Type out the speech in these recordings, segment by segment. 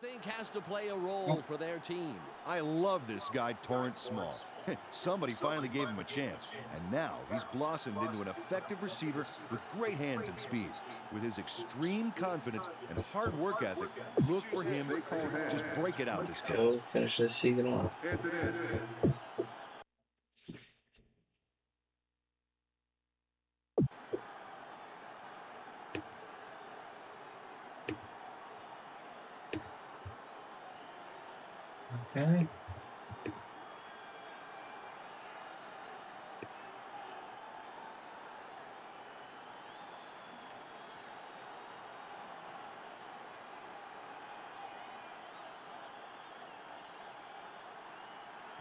Think has to play a role for their team. I love this guy, Torrance Small. Somebody finally gave him a chance, and now he's blossomed into an effective receiver with great hands and speed. With his extreme confidence and hard work ethic, look for him to just break it out this Let's time. go finish this season off. Okay.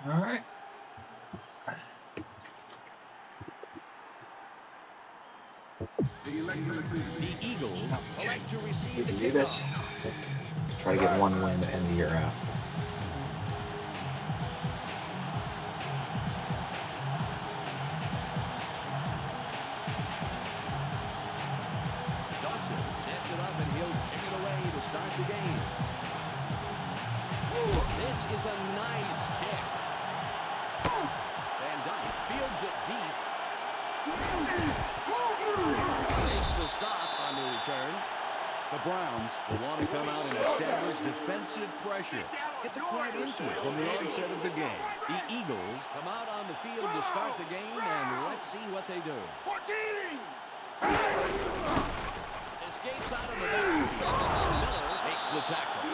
All right. The Eagles elect to We receive the can do this. kickoff. Let's try to get one win to end the year out. Dawson sets it up and he'll kick it away to start the game. This is a nice kick. Van Dyke fields it deep. Makes the stop on the return. The Browns will want to come out and establish defensive pressure. Get the crowd into it from the onset of the game. The Eagles come out on the field to start the game, and let's see what they do. Escapes out of the backfield. Miller makes the tackle.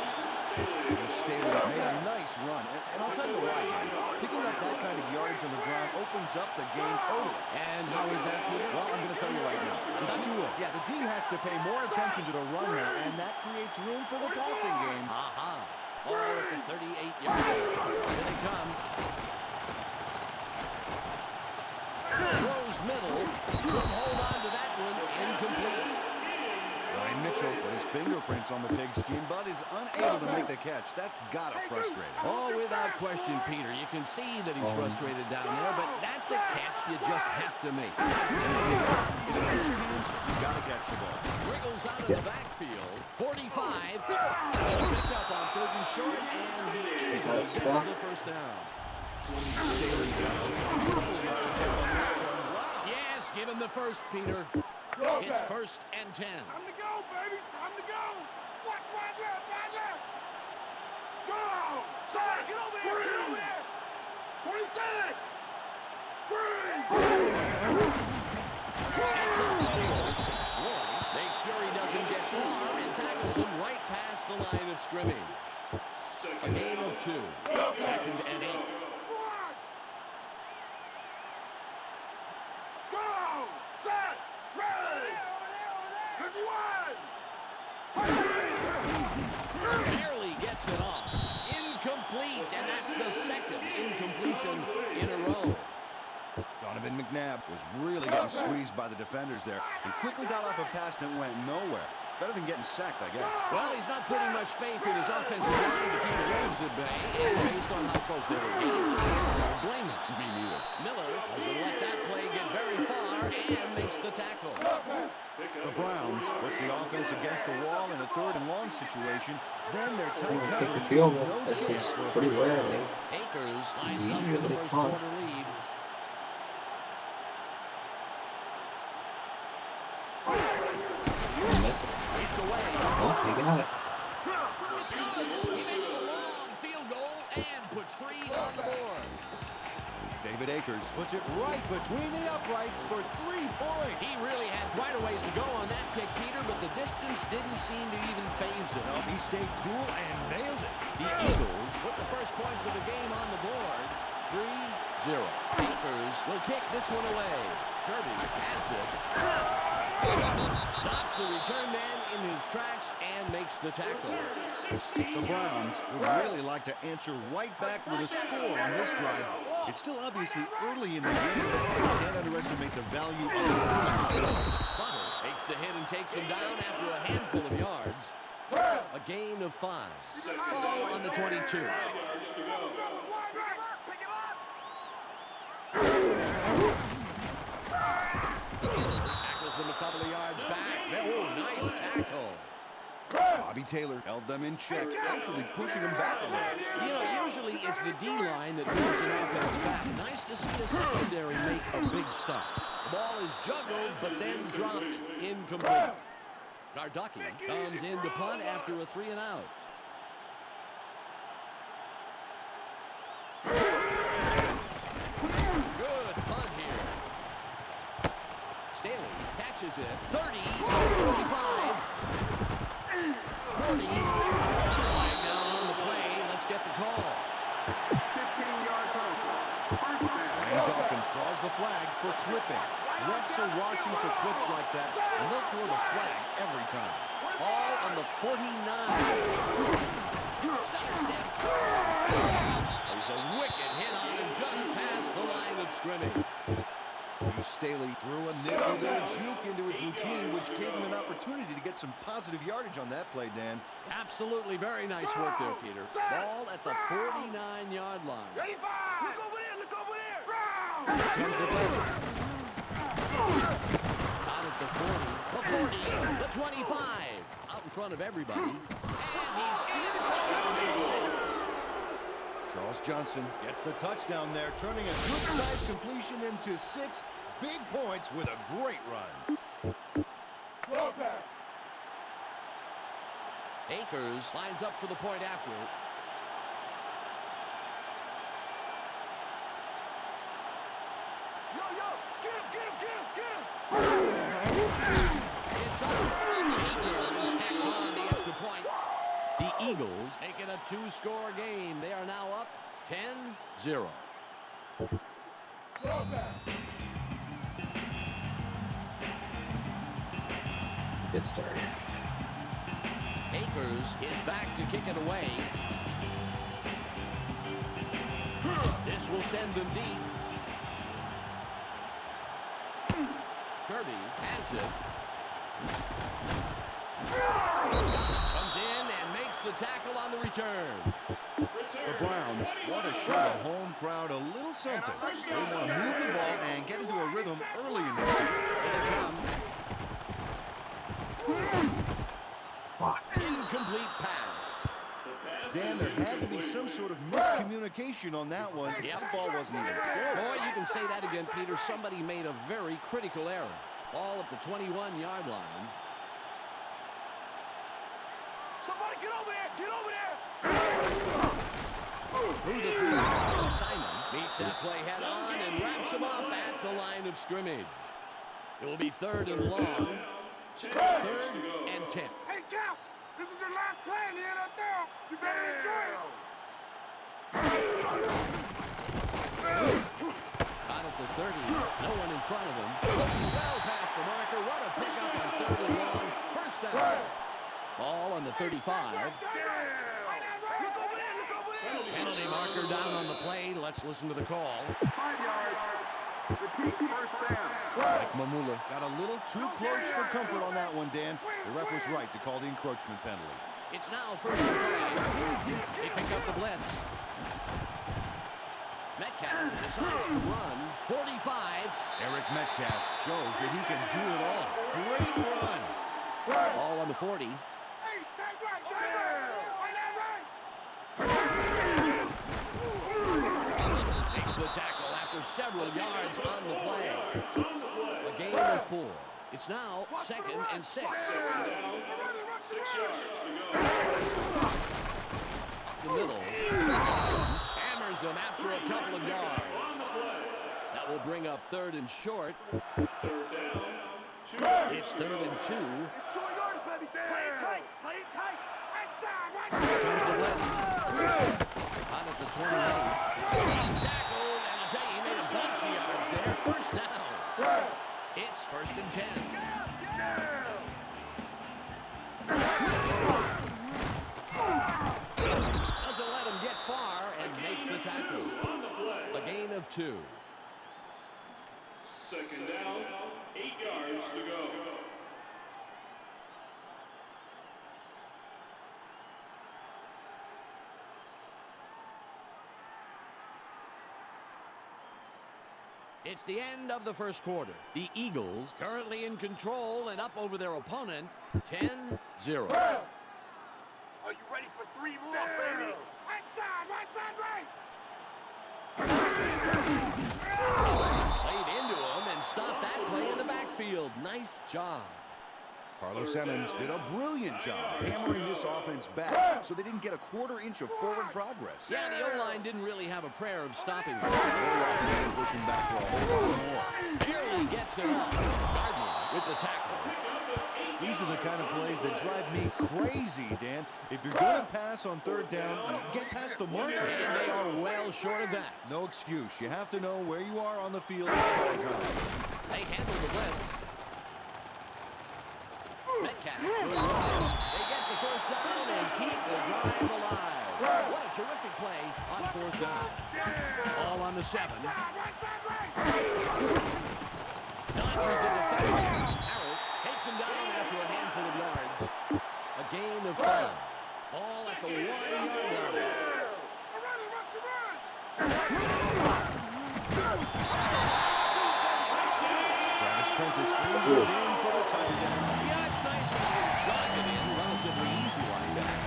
Staley made a nice run, and I'll tell you why, man. Picking up that kind of yards on the ground opens up the game totally. And how is that, Peter? Well, I'm going to tell you right now. The D has to pay more attention to the run now, and that creates room for the passing game. Aha. Ball at the 38-yard line. Here they come. Throws middle. Couldn't hold on to that one. Incomplete. Ryan Mitchell with his fingerprints on the pigskin, but is unable to make the catch. That's got to frustrate him. Oh, without question, Peter. You can see that he's frustrated down there, but that's a catch you just have to make. You got to catch the ball. Wriggles out of the backfield. 45. Picked up on third and short, and he easily gets the first down. Yes, give him the first, Peter. It's first and 10. Time to go, baby. Time to go. Watch right left, right left. Go. Sorry, get over here. Get over here. 26. Make sure he doesn't get far and tackles him right past the line of scrimmage. A game of 2. Second and 8. Go. Set. Ready. 51. Barely gets it off. Incomplete, and that's the second incompletion in a row. Donovan McNabb was really getting squeezed by the defenders there. He quickly got off a pass that went nowhere. Better than getting sacked, I guess. Well, he's not putting much faith in his offensive line to keep the Braves at bay, and based on how close they were getting, I don't blame him. Me neither. Miller doesn't let that play get very far and makes the tackle. The Browns put the offense against the wall in a third and long situation. Then they're tight Kick the field goal. This is pretty rare. Akers lines up for the first quarter lead. Miss it. It's away. Oh, he got it. It's good. He makes a long field goal and puts 3 on the board. David Akers puts it right between the uprights for 3 points. He really had quite a ways to go on that kick, Peter, but the distance didn't seem to even faze him. No, he stayed cool and nailed it. The Eagles put the first points of the game on the board. 3-0. Akers will kick this one away. Kirby has it. Stops the return man in his tracks and makes the tackle. The Browns would really like to answer right back with a score on this drive. It's still obviously early in the game. You can't underestimate the value of the Butter takes the hit and takes him down after a handful of yards. A gain of 5. Ball on the 22. Tackles him a couple of yards back. Oh, nice tackle. Bobby Tyree Taylor held them in check, actually pushing them back a little. You know, usually it's the D-line that moves an offense back. Nice to see a secondary make a big stop. The ball is juggled, but then dropped incomplete. Garducki comes in to punt after a 3-and-out. Good punt here. Staley catches it. 30, 45, 40. Flag down on the play. Let's get the call. 15-yard penalty. First down. Miami Dolphins calls the flag for clipping. Refs are watching for clips like that, and they'll throw the flag every time. Ball on the 49. There's a wicked hit on him just past the line of scrimmage. Staley threw a nickel little juke into his routine, which gave him an opportunity to get some positive yardage on that play, Dan. Absolutely very nice work there, Peter. Ball at the 49-yard line. 85. Look over there. Look over there. Comes the blitz. Out at the 40, the 25. Out in front of everybody. And he's in. Charles Johnson gets the touchdown there, turning a good-sized completion into 6 big points with a great run. Akers lines up for the point after. Yo, get him. It's up. Akers tacks on the extra point. The Eagles make it a 2-score game. They are now up 10-0. Good start here. Akers is back to kick it away. This will send them deep. Kirby has it. Comes in and makes the tackle on the return. The Browns want to show the home crowd a little something. They want to move the ball and get into a rhythm early in the game. Here they come. Fuck. Incomplete pass. Dan, there had to be some sort of miscommunication on that one. Yep. That ball wasn't even close. Boy, you can say that again, Peter. Somebody made a very critical error. Ball at the 21-yard line. Somebody get over there. Get over there. Through the field. Simon meets that play head on and wraps him up at the line of scrimmage. It will be 3rd and long. 3rd and 10. Hey, Cal. This is your last play in the NFL. You better enjoy it. Out at the 30. No one in front of him. Well past the marker. What a pickup on 3rd and long. First down. Ball on the 35. Look over there. Look over there. Penalty marker down on the play. Let's listen to the call. 5 yards. Repeat first down. Mike Mamula got a little too close for comfort on that one, Dan. The ref was right to call the encroachment penalty. It's now 1st and 5. They pick up the blitz. Metcalf decides to run. 45. Eric Metcalf shows that he can do it all. Great run. Ball on the 40. Hey, stay right. Stay right. Right now, right. Takes the tackle after several yards on the play. A gain of 4. It's now 2nd and 6. The middle. Hammers them after a couple of yards. That will bring up 3rd and short. It's 3rd and 2. It's 2 yards, baby. Play it tight. Play it tight. Outside. Out at the 28. Tackled, and I'll tell you, he made a bunch of yards there. First down. It's 1st and 10. Doesn't let him get far and makes the tackle. A gain of 2. 2nd down, 8 yards to go. It's the end of the first quarter. The Eagles currently in control and up over their opponent 10-0. Are you ready for 3 more, baby? Right side, right. Played into him and stopped that play in the backfield. Nice job. Carlos Emmons did a brilliant job hammering this offense back so they didn't get a quarter inch of forward progress. Yeah, the O-line didn't really have a prayer of stopping him. Pushing back for a whole lot more. Barely gets it off. Gardner with the tackle. These are the kind of plays that drive me crazy, Dan. If you're going to pass on third down, get past the marker. And they are well short of that. No excuse. You have to know where you are on the field at all times. They handle the blitz. Metcalf will run. They get the first down and keep the drive alive. What a terrific play on fourth down. All on the 7. Dodgers in the 30. Harris takes him down after a handful of yards. A gain of 5. Ball at the 1-yard line. Travis Prentice squeezes in for the touchdown. Yeah, it's nice when you jog it in relatively easy like that.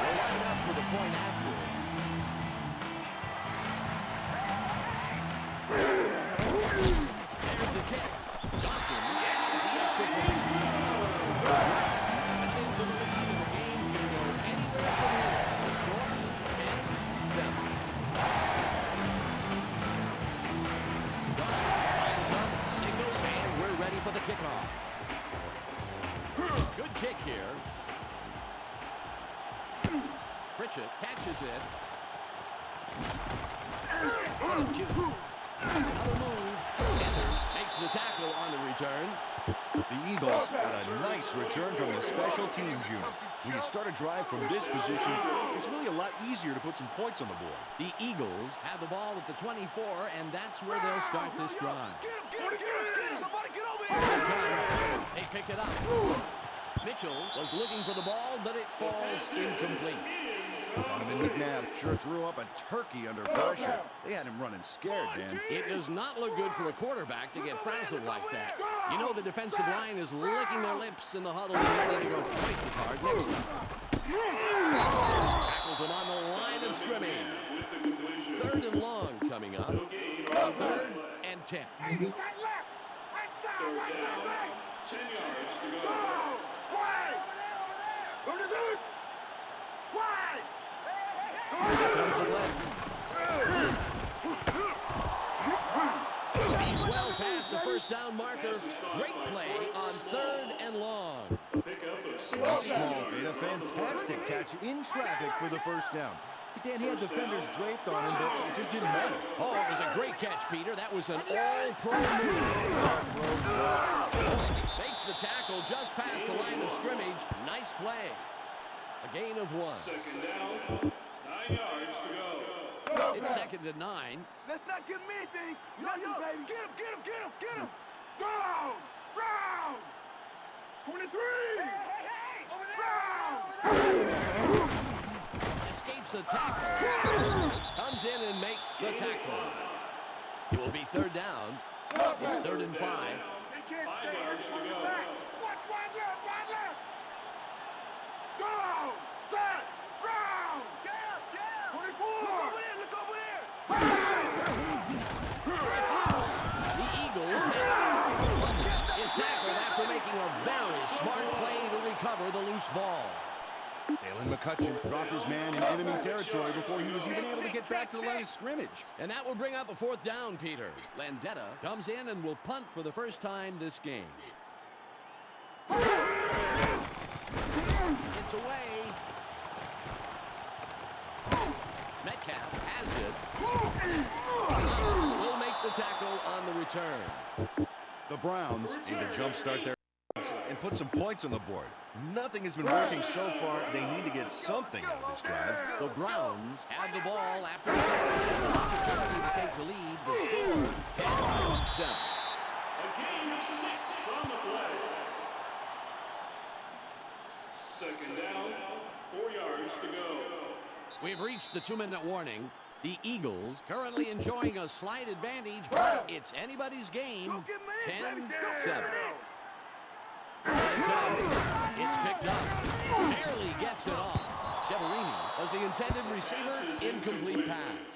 We'll line up for the point after. There's the kick. Dawson gets the extra point. That is the lead, and the game can go anywhere from here. The score, 10-7. Dawson lines up, signals, and we're ready for the kickoff. Good kick here. Pritchett catches it. Another move. Sanders makes the tackle on the return. The Eagles got a nice return from the special teams unit. When you start a drive from this position, it's really a lot easier to put some points on the board. The Eagles have the ball at the 24, and that's where they'll start this drive. Get him! Somebody get over here! They pick it up. Mitchell was looking for the ball, but it falls incomplete. Donovan McNabb sure threw up a turkey under pressure. They had him running scared, Dan. It does not look good for a quarterback to get frazzled like that. You know the defensive line is licking their lips in the huddle and ready to go twice as hard next time. Tackles him on the line of scrimmage. 3rd and long coming up. 3rd and 10. Hey, you got left! Right side, right! 10 yards to go. Wide! Over there! Wide! He's well past the first down marker. Great play on 3rd and long. Pickup of 6 Small made a fantastic catch in traffic for the first down. Dan, he had defenders draped on him, but it just didn't matter. Oh, it was a great catch, Peter. That was an all-pro move. Fakes the tackle just past the line of scrimmage. Nice play. A gain of 1. 2nd down, 9 yards to go. It's 2nd and 9. Let's not give him anything! Nothing, baby! Get him! Down! Round! 23! Round! Escapes a tackle. Comes in and makes the tackle. It will be 3rd down. It's 3rd and 5. They can't 5 stay yards to on his go. back! Watch wide left! Down! Set! Round! Down! 24! Look over here! The Eagles is tackled after making a very smart play to recover the loose ball. Dalen McCutcheon dropped his man in enemy territory before he was even able to get back to the line of scrimmage. And that will bring up a 4th down, Peter. Landetta comes in and will punt for the first time this game. It's away. Metcalf has it. Will make the tackle on the return. The Browns need to jumpstart their and put some points on the board. Nothing has been working so far. They need to get something out of this drive. The Browns have the ball after the opportunity to take the lead. The score, 10-7. A gain of 6 on the play. 2nd down, 4 yards to go. We've reached the 2-minute warning. The Eagles currently enjoying a slight advantage, but it's anybody's game. Go get me, 10-7. It's picked up. Barely gets it off. Severini was the intended receiver. Incomplete pass.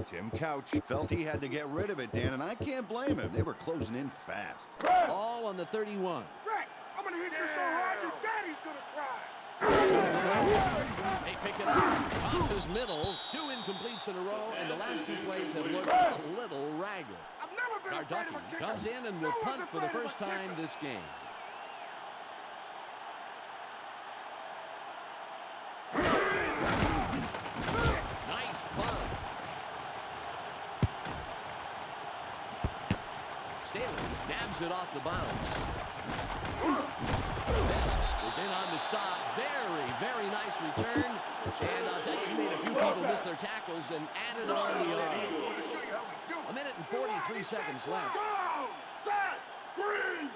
Tim Couch felt he had to get rid of it, Dan, and I can't blame him. They were closing in fast. Ball on the 31. Rick, I'm going to hit you so hard your daddy's going to cry. They pick it up. Tosses middle. 2 incompletes in a row, and the last 2 plays have looked a little ragged. I've never been afraid of a Gardocki kicker. comes in and will No one's punt for the afraid of first a time kicker. this game. Nice punt. Staley nabs it off the bounce. Was in on the stop. Very, very nice return. And I'll tell you, he made a few people miss their tackles and added on the yard. A minute and 43 seconds left. Go! Set! Green!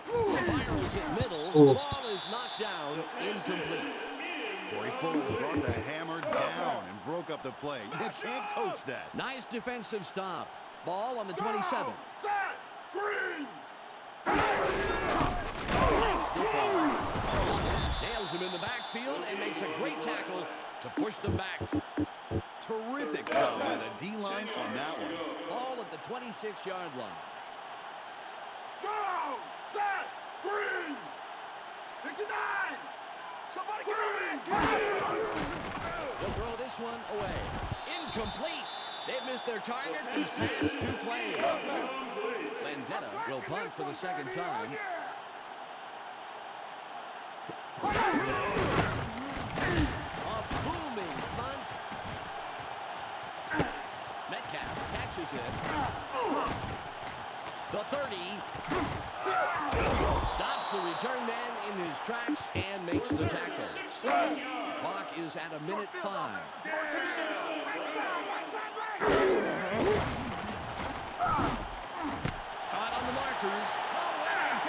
Fires it middle. The Oof. ball is knocked down. Incomplete. Corey Fuller brought the hammer down and broke up the play. You can't coach that. Nice defensive stop. Ball on the 27. Set! Green! Nice stiff arm. Nails him in the backfield and makes a great tackle to push them back. Terrific job by the D-line on that one. Ball at the 26-yard line. Go! Set! Green! 59! Somebody get over here! They'll throw this one away. Incomplete. They've missed their target these past 2 plays. Vendetta will punt for the second time. A booming punt. Metcalf catches it. The 30. Stops the return man in his tracks and makes the tackle. Clock is at a minute 5. Caught on the markers.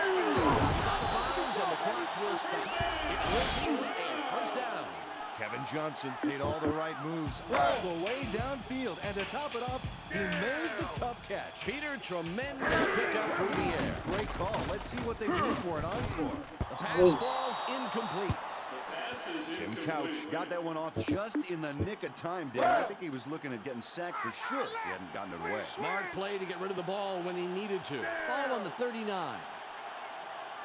He's out of bounds and the clock will stop. It will be a first down. Kevin Johnson made all the right moves all the way downfield. And to top it off, he made the tough catch. Peter, tremendous pickup through the air. Great call. Let's see what they do for an encore. The pass Oh. falls incomplete. Tim Couch got that one off just in the nick of time, Dan. I think he was looking at getting sacked for sure. He hadn't gotten it away. Smart play to get rid of the ball when he needed to. Ball on the 39.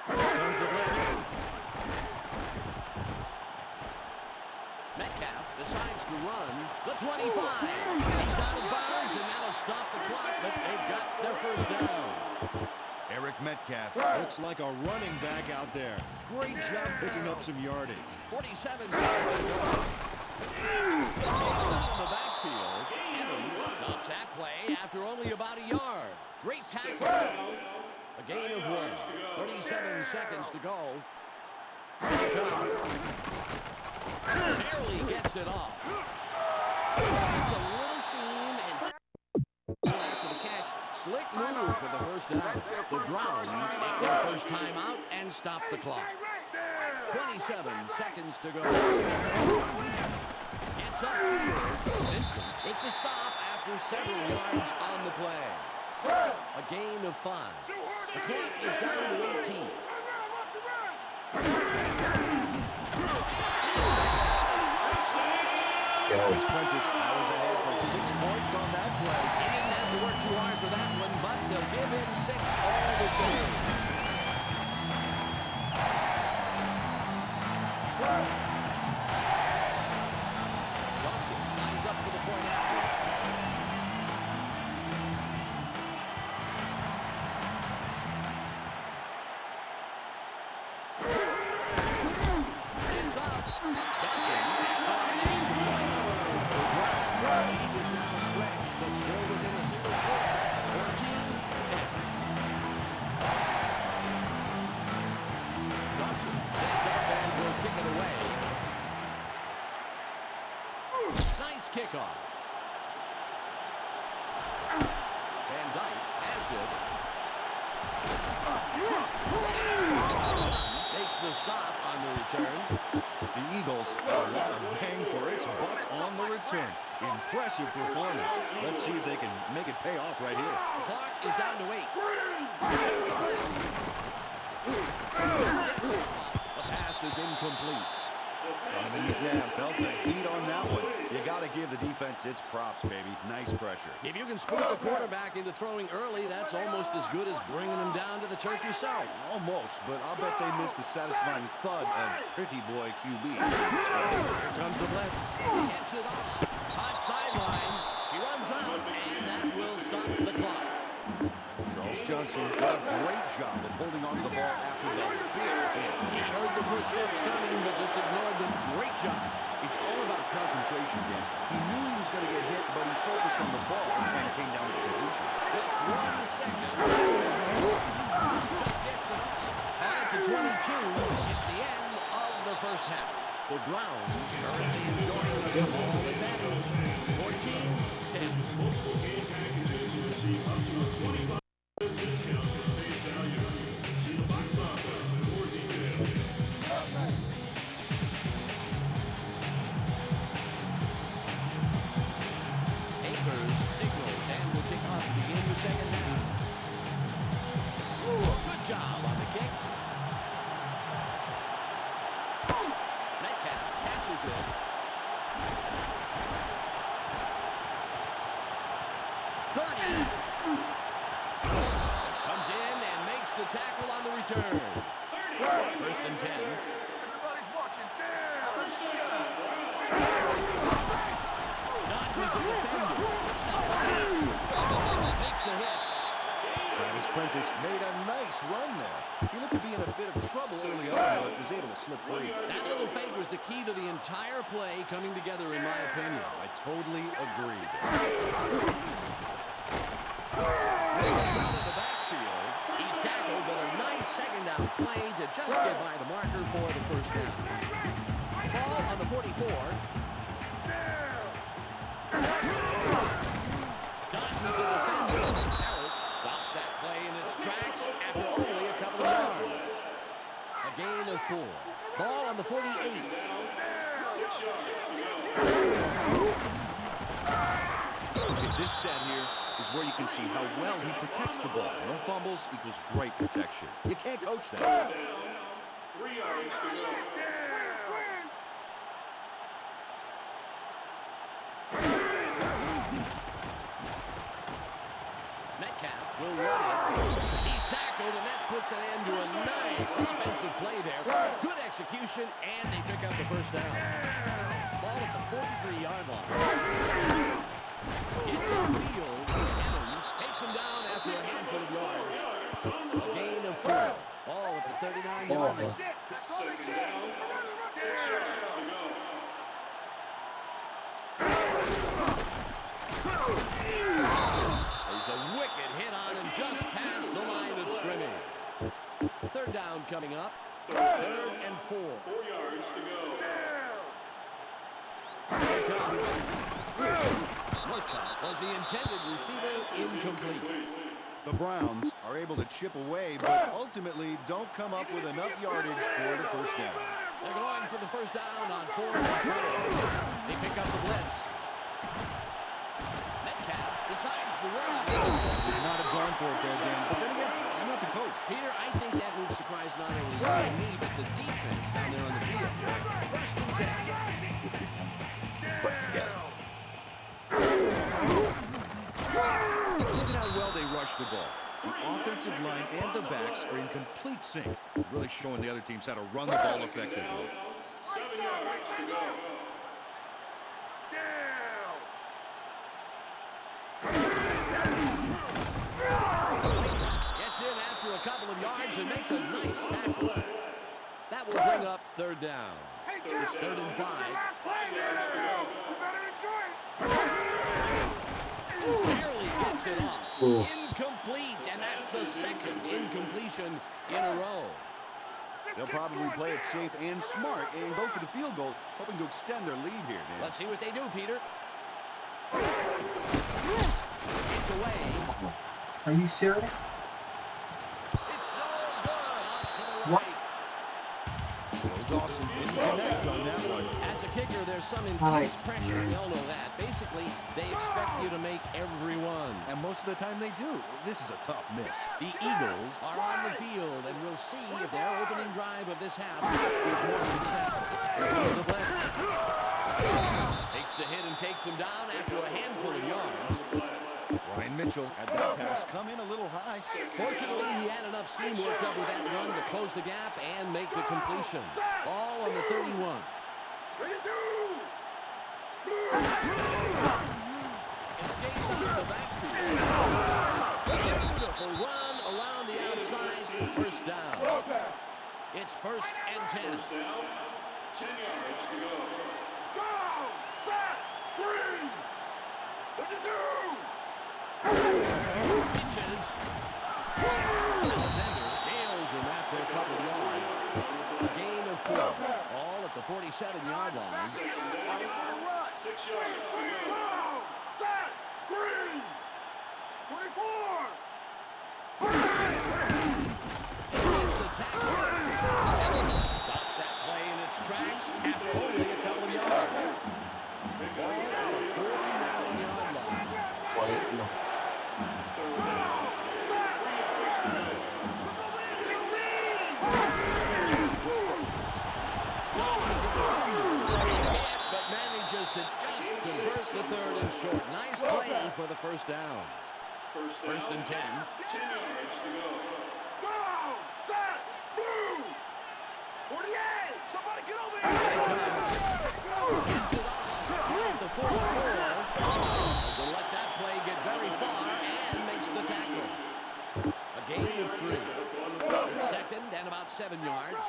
Here comes the blitz. Metcalf decides to run. The 25. He's out of bounds, and that'll stop the clock, but they've got their first down. Eric Metcalf looks like a running back out there. Great job picking up some yardage. 47 yards to go. Out of the backfield. Evans stops that play after only about a yard. Great tackle. A gain of 1. 37 seconds to go. Barely gets it off. It's a little seam and after the catch. Slick move for the first down. The Browns take their first time out and stop the clock. 27 seconds to go. It's up here. Vincent with the stop after several yards on the play. A gain of 5. The clock is down to 18. Chris Prentice powers ahead for 6 points on that play. He didn't have to work too hard for that one, but they'll give him 6 all the same. Dawson lines up for the point after. It's up. Dawson gets on and makes the point. The Browns lead is now stretched, but still within a single score. 14-10. Dawson sets up and will kick it away. Nice kickoff. Van Dyke has it. Makes the stop on the return. The Eagles, a lot of banged impressive performance. Let's see if they can make it pay off right here. The clock is down to 8. The pass is incomplete. Yeah, felt the heat on that one. You got to give the defense its props, baby. Nice pressure. If you can spook the quarterback into throwing early, that's almost as good as bringing him down to the turf yourself. Almost, but I'll bet they missed the satisfying thud of Pretty Boy QB. Here comes the blitz. Gets it off. Hot sideline. He runs out, and that will stop the clock. Charles Johnson did a great job of holding on to the ball after the big hit. He heard the footsteps coming, but just ignored them. Great job. It's all about concentration, Dan. He knew he was going to get hit, but he focused on the ball and came down with the completion. Just 1 second. Just gets it off. On it to 22. It's the end of the first half. The Browns currently enjoying a small advantage. 14-10. Multiple game packages receive up to a 25% discount on face value. See the box office for more details. Akers signals and will kick off to begin the second half. Good job on the kick. Metcalf catches it. Comes in and makes the tackle on the return. First and 10. Everybody's watching. Down. Dodges the defender. Makes the hit. Travis Prentice made a nice run there. He looked to be in a bit of trouble early on, but was able to slip free. That little fake was the key to the entire play coming together, in my opinion. I totally agree. Out of the backfield, he's tackled, but a nice second down play to just get by the marker for the first down. Ball on the 44. Dodges the defender. Harris stops that play in its tracks after only a couple of yards. A gain of 4. Ball on the 48. 6 yards to go. This stat here is where you can see how well he protects the ball. No fumbles equals great protection. You can't coach that. Down. 3 yards to go. Metcalf will run it. He's tackled, and that puts an end to a nice offensive play there. Good execution, and they pick up the first down. Ball at the 43-yard line. It's upfield. Evans takes him down after a handful of yards. A gain of 4. Ball at the 39-yard line. Second down. 6 yards to go. There's a wicked hit on him just past the line of scrimmage. Third down coming up. Third and 4. 4 yards to go. Northcott was the intended receiver, incomplete. The Browns are able to chip away, but ultimately don't come up with enough yardage for the first down. They're going for the first down on 4th and 4. They pick up the blitz. Metcalf decides to run. Would not have gone for it there, Dan. But then again, I'm not the coach. Peter, I think that move surprised not only you and me, but the defense down there on the field. First and 10. But, yeah. Look at how well they rush the ball. The offensive line and the backs are in complete sync, really showing the other teams how to run the ball effectively. 7 yards to go. Gets in after a couple of yards and makes a nice tackle. That will bring up third down. It's 3rd and 5. 5 yards to go. Barely gets it off. Ooh. Incomplete, and that's the second incompletion in a row. They'll probably play it safe and smart and go for the field goal, hoping to extend their lead here, Dan. Let's see what they do, Peter. It's away. Are you serious? It's no good. Off to the What? right. Throws Dawson didn't connect on that one. As a kicker, there's some intense pressure. We all know that. Basically, they expect you to make every one. And most of the time they do. This is a tough miss. The Eagles are on the field, and we'll see if their opening drive of this half is more successful. Here comes the blitz. Takes the hit and takes him down after a handful of yards. Ryan Mitchell had that pass come in a little high. Fortunately, he had enough steam worked up with that run to close the gap and make the completion. Ball on the 31. Escapes out of the backfield. Beautiful run around the outside. First down. It's 1st and 10. First down, 10 yards to go. Go! Set! Green! What you do? Pitches. The center nails him after a couple of yards. A gain of 4. All at the 47-yard line. 6 yards to go. Go! Set! Green! 24! He makes the tackle. Stops that play in its tracks after only a couple of yards. Ball at the 49-yard line. Quite no. But manages to just convert the 3rd and short. Nice play for the first down. First and 10. 10 yards to go. Go! Set! Move! 48! Somebody get over here! Gets it off the 44. Doesn't let that play get very far and makes the tackle. A gain of 3. It's 2nd and about 7 yards.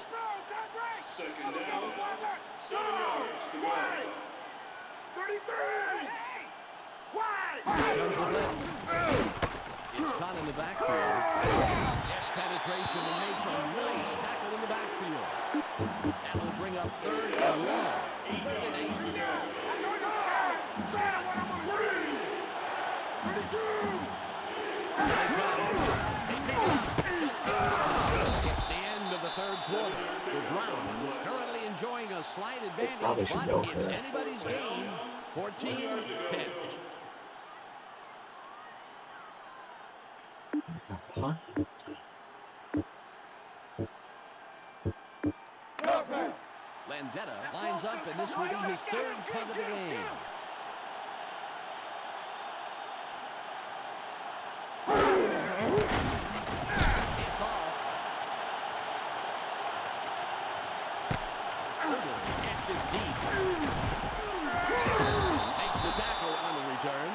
Second down, 7 yards to go. 33! Wide! Comes the blitz. It's caught in the backfield. Gets penetration and makes a nice tackle in the backfield. That will bring up 3rd and 1. 3rd and 8. It's the end of the 3rd quarter. The Browns currently enjoying a slight Probably advantage, should but go it's for this. anybody's game. 14-10. Huh? Landetta lines up, and this will be his 3rd punt of the game. It's off. Gets it deep. Makes the tackle on the return.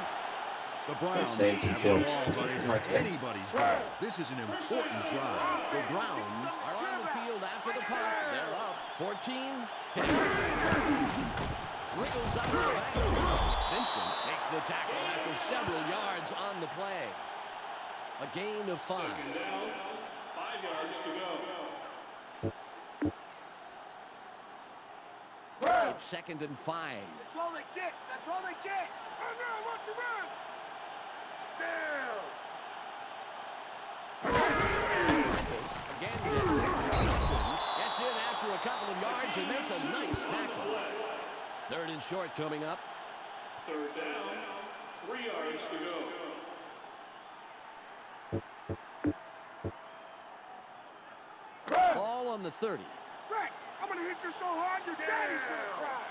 The Browns saved some have the field. ball, but it's Right there. anybody's goal. This is an important drive. The Browns are on the field after the punt. They're up 14-10. Wriggles out of the backfield. Vincent makes the tackle after several yards on the play. A gain of 5. Second down, 5 yards to go. It's 2nd and 5. That's all they get! That's all they get! Run, run, watch your run! Down! Again gets in after a couple of yards and makes a nice tackle. 3rd and short coming up. 3rd down, 3 yards to go. Ball on the 30. Rick, I'm gonna hit you so hard your daddy's gonna cry!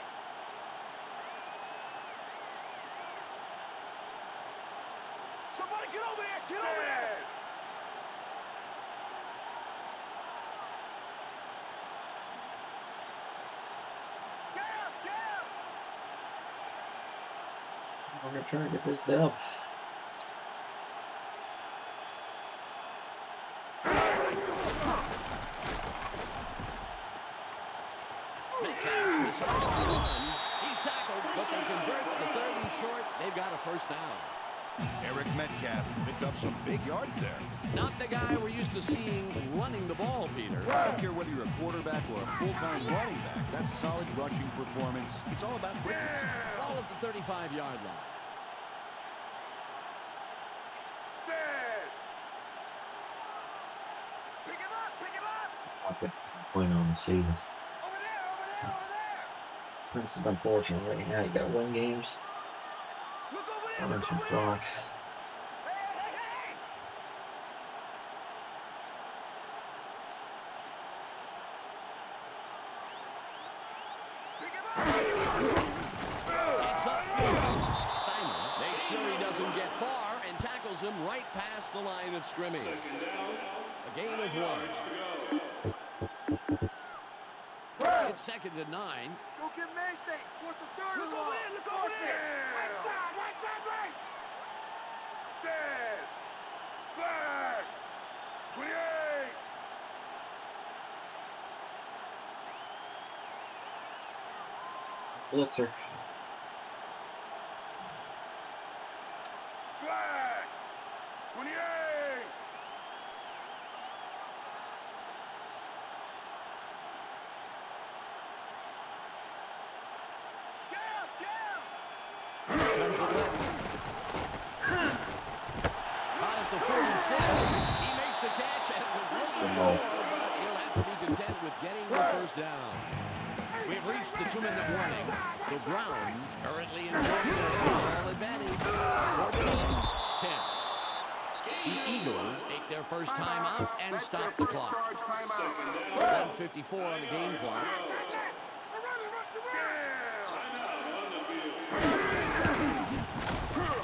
Somebody get over here! Get over here! Jam! Jam! We're gonna try to get this dub. Metcalf decides to run. He's tackled, but they convert the 30 short. They've got a first down. Eric Metcalf picked up some big yards there. Not the guy we're used to seeing running the ball, Peter. I don't care whether you're a quarterback or a full-time running back. That's solid rushing performance. It's all about quickness. Ball at the 35-yard line. Dead! Pick him up! Pick him up! Point on the season. Over This is unfortunately how you gotta win games. Look over there. Burn Look some over there. clock. Hey. Pick him up. It's upfield. Simon makes sure he doesn't get far and tackles him right past the line of scrimmage. Second down. A gain of 1. Yards to go. It's 2nd and 9. Go get Mayday. What's the third? Look over there. Look over there. Right side, right. Dead. Back. 28. Blitzer. Back. 28. Caught at the 46. He makes the catch and was looking Wow. for, but he'll have to be content with getting the first down. We've reached the 2-minute warning. The Browns currently enjoying a small advantage. 14-10. The Eagles take their first time out and stop the clock. 1:54 on the game clock. Timeout on the field.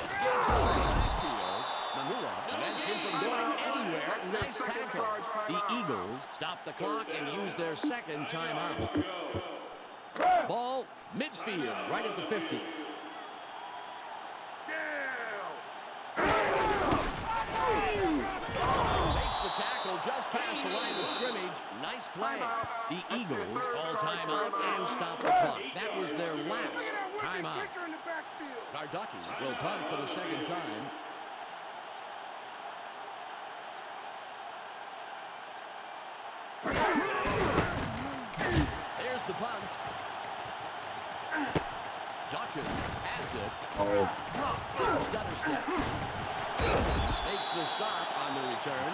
Escapes out of the backfield. Manula prevents him from going anywhere. Nice tackle. The Eagles stop the clock and use their second timeout. Ball midfield, right at the 50. Makes the tackle just past the line of scrimmage. Nice play. The Eagles call timeout and stop the clock. That was their last timeout. Garducki will punt for the second time. There's the punt. Dawkins has it. Oh, Stutter steps. Makes the stop on the return.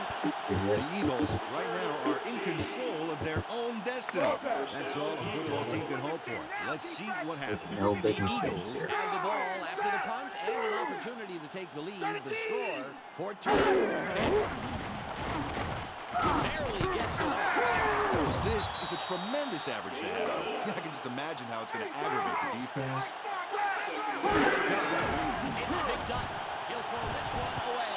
he The missed. Eagles right now are in control of their own destiny. That's all a football team can hope for. Let's see what happens. No The big Eagles mistakes here. have the ball after the punt and an opportunity to take the lead. The score, 14-10. Barely gets it off. This is a tremendous average to have. I can just imagine how it's going to aggravate the defense. It's picked up. He'll throw this one away.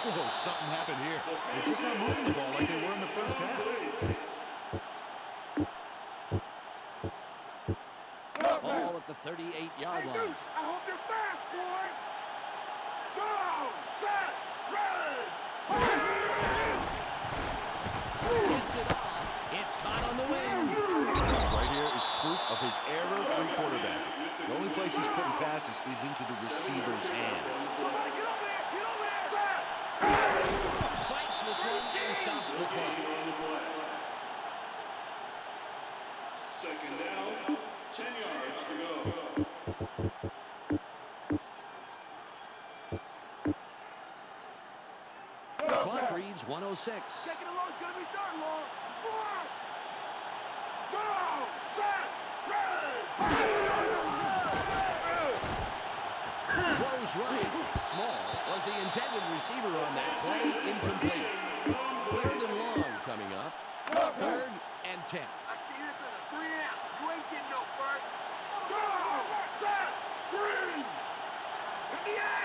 Whoa, something happened here. They're just not moving the ball like they were in the first half. Ball at the 38-yard line. I hope you're fast, boy. Go, set, ready. Gets it off. It's caught on the wing. Right here is proof of his error-free quarterback. The only place he's putting passes is into the receiver's hands. Somebody get over there. Get over there. Spikes this one and stops the clock. On the play. Second down. 10 yards to go. The clock reads 1:06. Second and long, gonna be third and long. Forward. Go, set, ready. Throws right. Small was the intended receiver on that play. Incomplete. 3rd and long coming up. 3rd and 10. I see this as a 3 and out. You ain't getting no first. Go, set, green. In the air.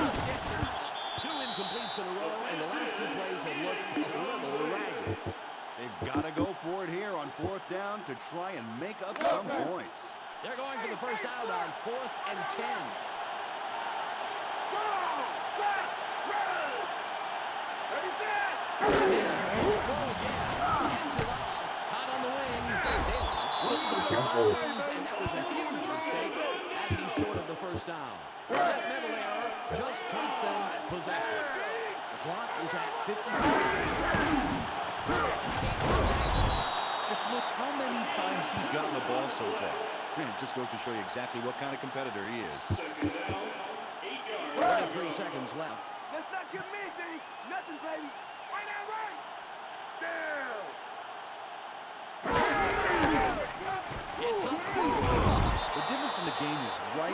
Just gets it off. 2 incompletes in a row, and the last 2 plays have looked a little ragged. They've got to go for it here on 4th down to try and make up some points. They're going for the first out on 4th and 10. Go, set, ready. Ready, set. Throw again. Gets it off. Hot on the wing. Looks at the Browns, and that was a huge mistake as he's short of the first down. That mental error just cost them possession. The clock is at 55. Just look how many times he's gotten the ball so far. Man, it just goes to show you exactly what kind of competitor he is. Second down. 8 yards. 23 seconds left. Let's not give me anything. Nothing, baby. Right now, right. Down.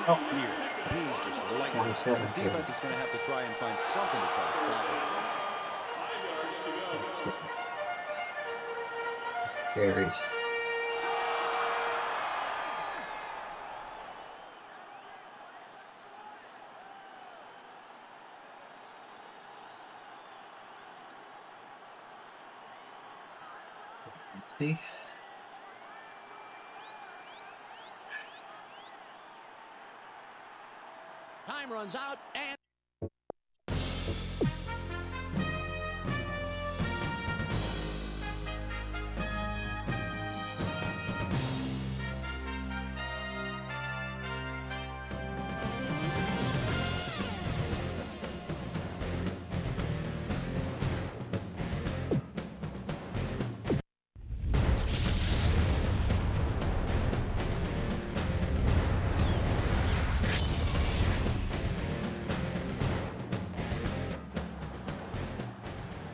Oh. Here, he's just like 27 the defense is going to have to try and find something to try to stop him. 9 yards to go. Carries. Let's see. Time runs out, and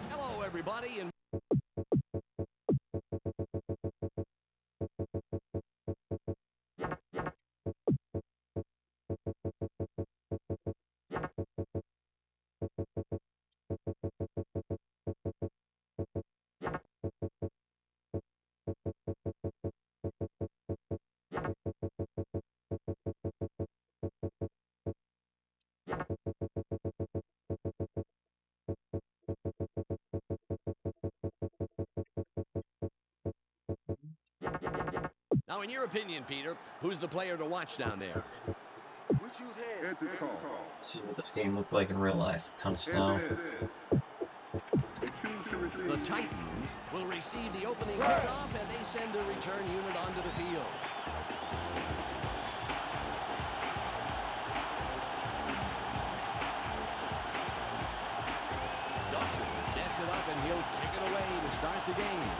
hello, everybody, and now, in your opinion, Peter, who's the player to watch down there? Heads is called. Let's see what this game looked like in real life. A ton of snow. They choose to receive. The Titans will receive the opening kickoff, and they send a return unit onto the field. Dawson sets it up, and he'll kick it away to start the game.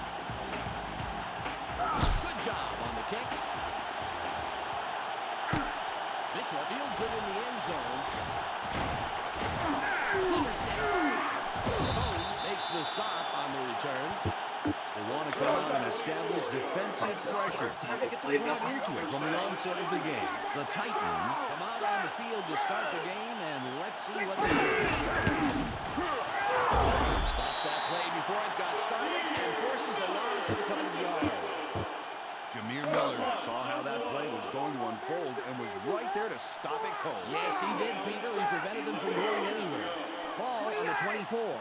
Good job on the kick. Bishop fields it in the end zone. Steeler snap. Makes the stop on the return. They want to come out and establish defensive pressure. Time to get They got into it from the onset of the game. The Titans come out on the field to start the game, and let's see what they do. Stops that play before it got started and forces a loss of a couple of yards. Jameer Miller saw how that play was going to unfold and was right there to stop it cold. Yes, he did, Peter. He prevented them from going anywhere. Ball on the 24.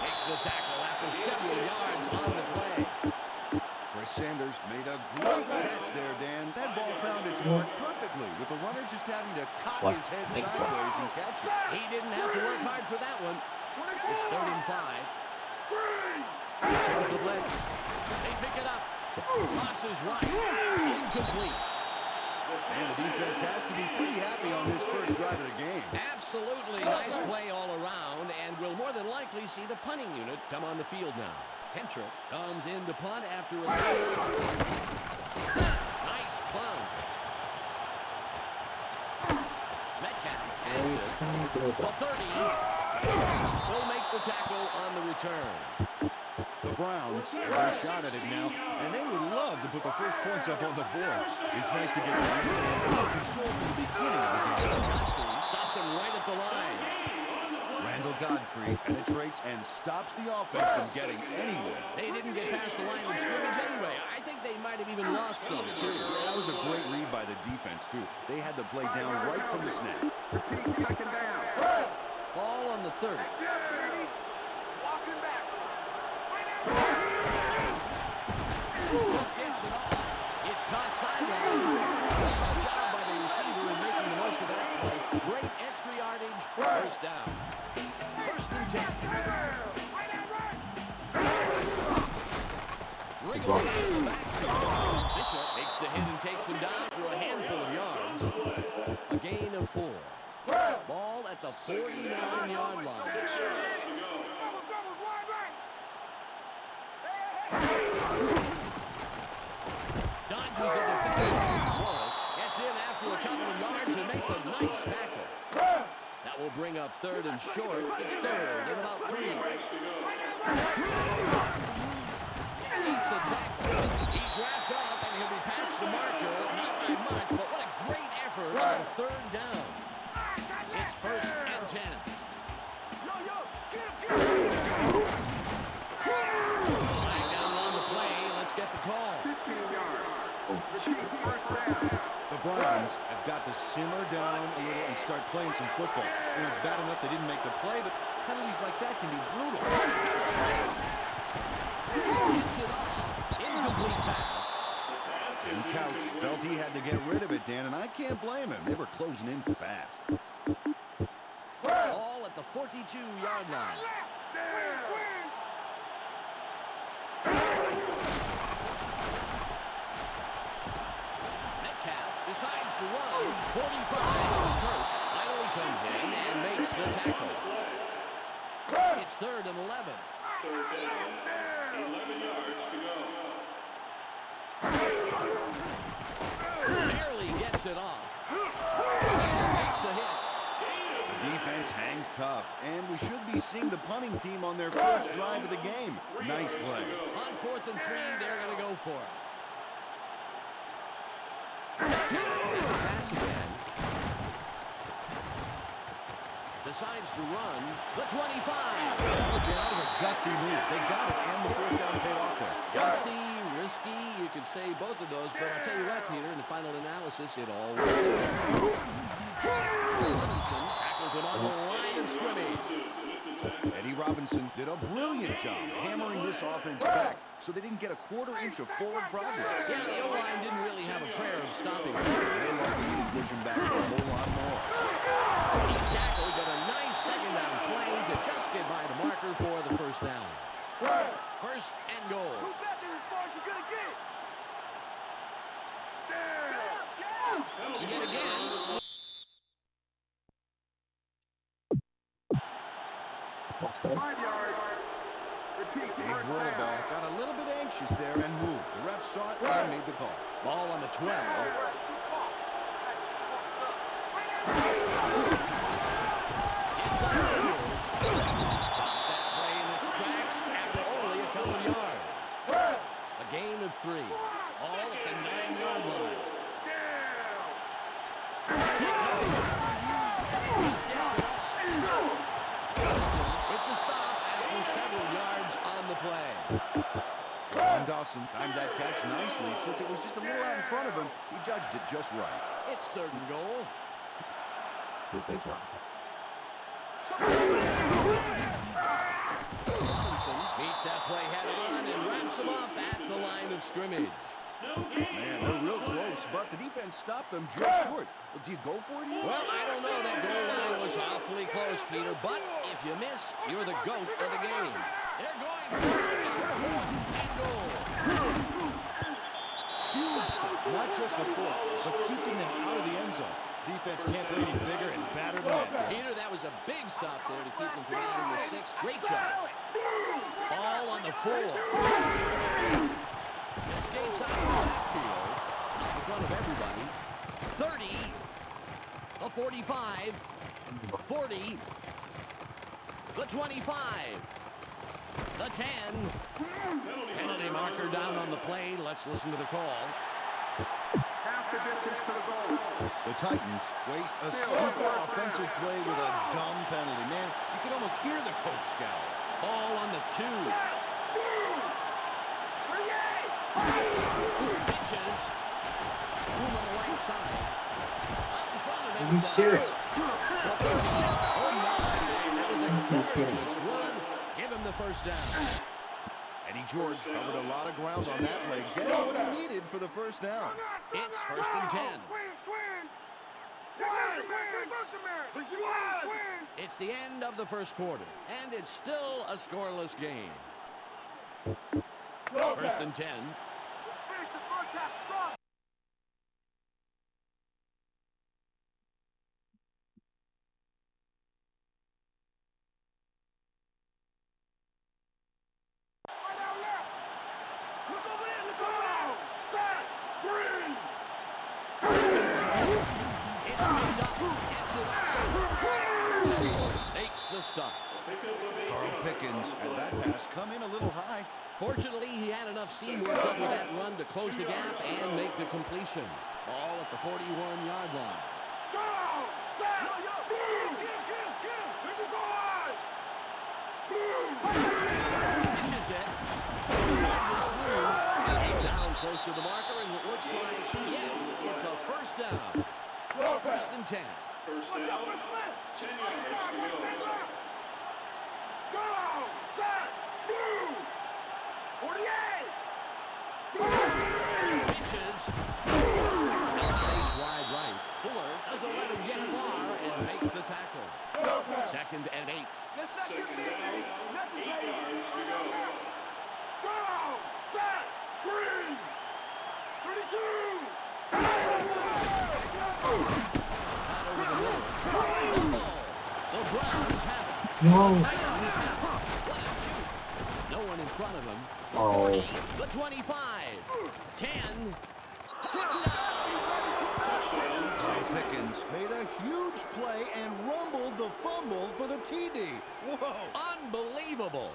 Makes the tackle after several yards on the play. Chris Sanders made a great catch there, Dan. That ball found its mark perfectly, with the runner just having to cock What? his head Thank you. sideways and catch it. He didn't have to work hard for that one. It's 3rd and 5. Here's the blitz. They pick it up. Toss is right. Incomplete. And the defense has to be pretty happy on this first drive of the game. Absolutely nice play all around, and will more than likely see the punting unit come on the field now. Hentrick comes in to punt after a nice punt. Metcalf has it. The 30 will make the tackle on the return. The Browns have a shot at it now, and they would love to put the first points up on the board. It's nice to get the control from the beginning of the game. Godfrey stops him right at the line. Randall Godfrey penetrates and stops the offense from getting anywhere. They didn't get past the line of scrimmage anyway. I think they might have even lost some, too. That was a great read by the defense, too. They had the play down right from the snap. Second down. Ball on the 30. Walking back. Just gets it off. It's caught sideline. Good job by the receiver in making the most of that play. Great extra yardage. First down. 1st and 10. Wriggling in the backfield. Bishop takes the hit and takes him down for a handful of yards. A gain of 4. Ball at the 49-yard line. 6 yards to go. Dodges a defender. Morris gets in after a couple of yards and makes a nice tackle. Now That will bring up third and short. It's third and about 3. Escapes a tackle. He's wrapped up, and he'll be past the marker. Not by much, but what a great effort on third down. It's first and 10. Flag down on the play. Let's get the call. The Browns have got to simmer down a little and start playing some football. You know, it's bad enough they didn't make the play, but penalties like that can be brutal. Gets it off. Incomplete pass. And Couch felt he had to get rid of it, Dan, and I can't blame him. They were closing in fast. Ball at the 42-yard line. Metcalf decides to run. 45 is first. Finally comes in and makes the tackle. It's third and 11. Third down, 11 yards to go. Barely gets it off. And makes the hit. The defense hangs tough, and we should be seeing the punting team on their first drive of the game. Nice play. On 4th and 3, they're going to go for it. Pass again. Decides to run. The 25. That was a gutsy move. They got it, and the fourth down paid off there. Gutsy, risky, you could say both of those, but I'll tell you what, Peter, in the final analysis, it all works. Robinson tackles it on the line of scrimmage. Eddie Robinson did a brilliant job hammering this offense back so they didn't get a quarter inch of forward progress. Yeah, the O-line didn't really have a prayer of stopping him. They likely needed to push him back a whole lot more. He's tackled, but a nice second down play to just get by the marker for the first down. First and goal. Again, again. Dave Rohrbaugh got a little bit anxious there and moved. The ref saw it and made the call. Ball on the 12. Stops that play in its tracks after only a couple yards. A gain of 3. All at the 9-yard line. With the stop after several yards on the play. John Dawson timed that catch nicely. Since it was just a little out in front of him, he judged it just right. It's third and goal. Good Robinson meets that play head on and wraps him up at the line of scrimmage. Man, they're real close, but the defense stopped them just short. Well, do you go for it here? Well, I don't know. That goal line was awfully close, Peter, but if you miss, you're the GOAT of the game. They're going for it on 4th and goal. Huge stop, not just the fourth, but keeping them out of the end zone. Defense can't play any bigger and badder than that. Peter, that was a big stop there to keep them from adding the 6. Great job. Ball on the 4. Escapes out of the backfield. Out in front of everybody. 30. The 45. 40. The 25. The 10. Penalty marker down on the play. Let's listen to the call. The Titans waste a super offensive play with a dumb penalty. Man, you can almost hear the coach scowl. Ball on the 2. Pitches. Boom on the right side. Out in front of him. Are you serious? Oh my. That was a gorgeous run. Give him the first down. Eddie George covered a lot of ground on that play, getting what he needed for the first down. It's first and 10. It's the end of the first quarter, and it's still a scoreless game. First and 10. It's picked up. Gets it out. Makes the stop. Carl Pickens had that pass come in a little high. Fortunately, he had enough steam worked up with that run to close the gap and make the completion. Ball at the 41-yard line. Go! Set! Get him! Hit the goal! Pitches it. He's down close to the marker, and it looks like, yes, it's a first down. First and 10. First down, 10 yards to go. Go! Set! Move! 48! Pitches. Face wide right. Fuller doesn't let him get far and makes the tackle. Second and 8. Second down, 8 yards to go. Go! Set! Green! 32! Not over the middle. The Browns have it. No. The Titans have it. What a shoot. No one in front of him. Oh. 40, the 25, 10. Carl Pickens made a huge play and rumbled the fumble for the TD. Whoa! Unbelievable.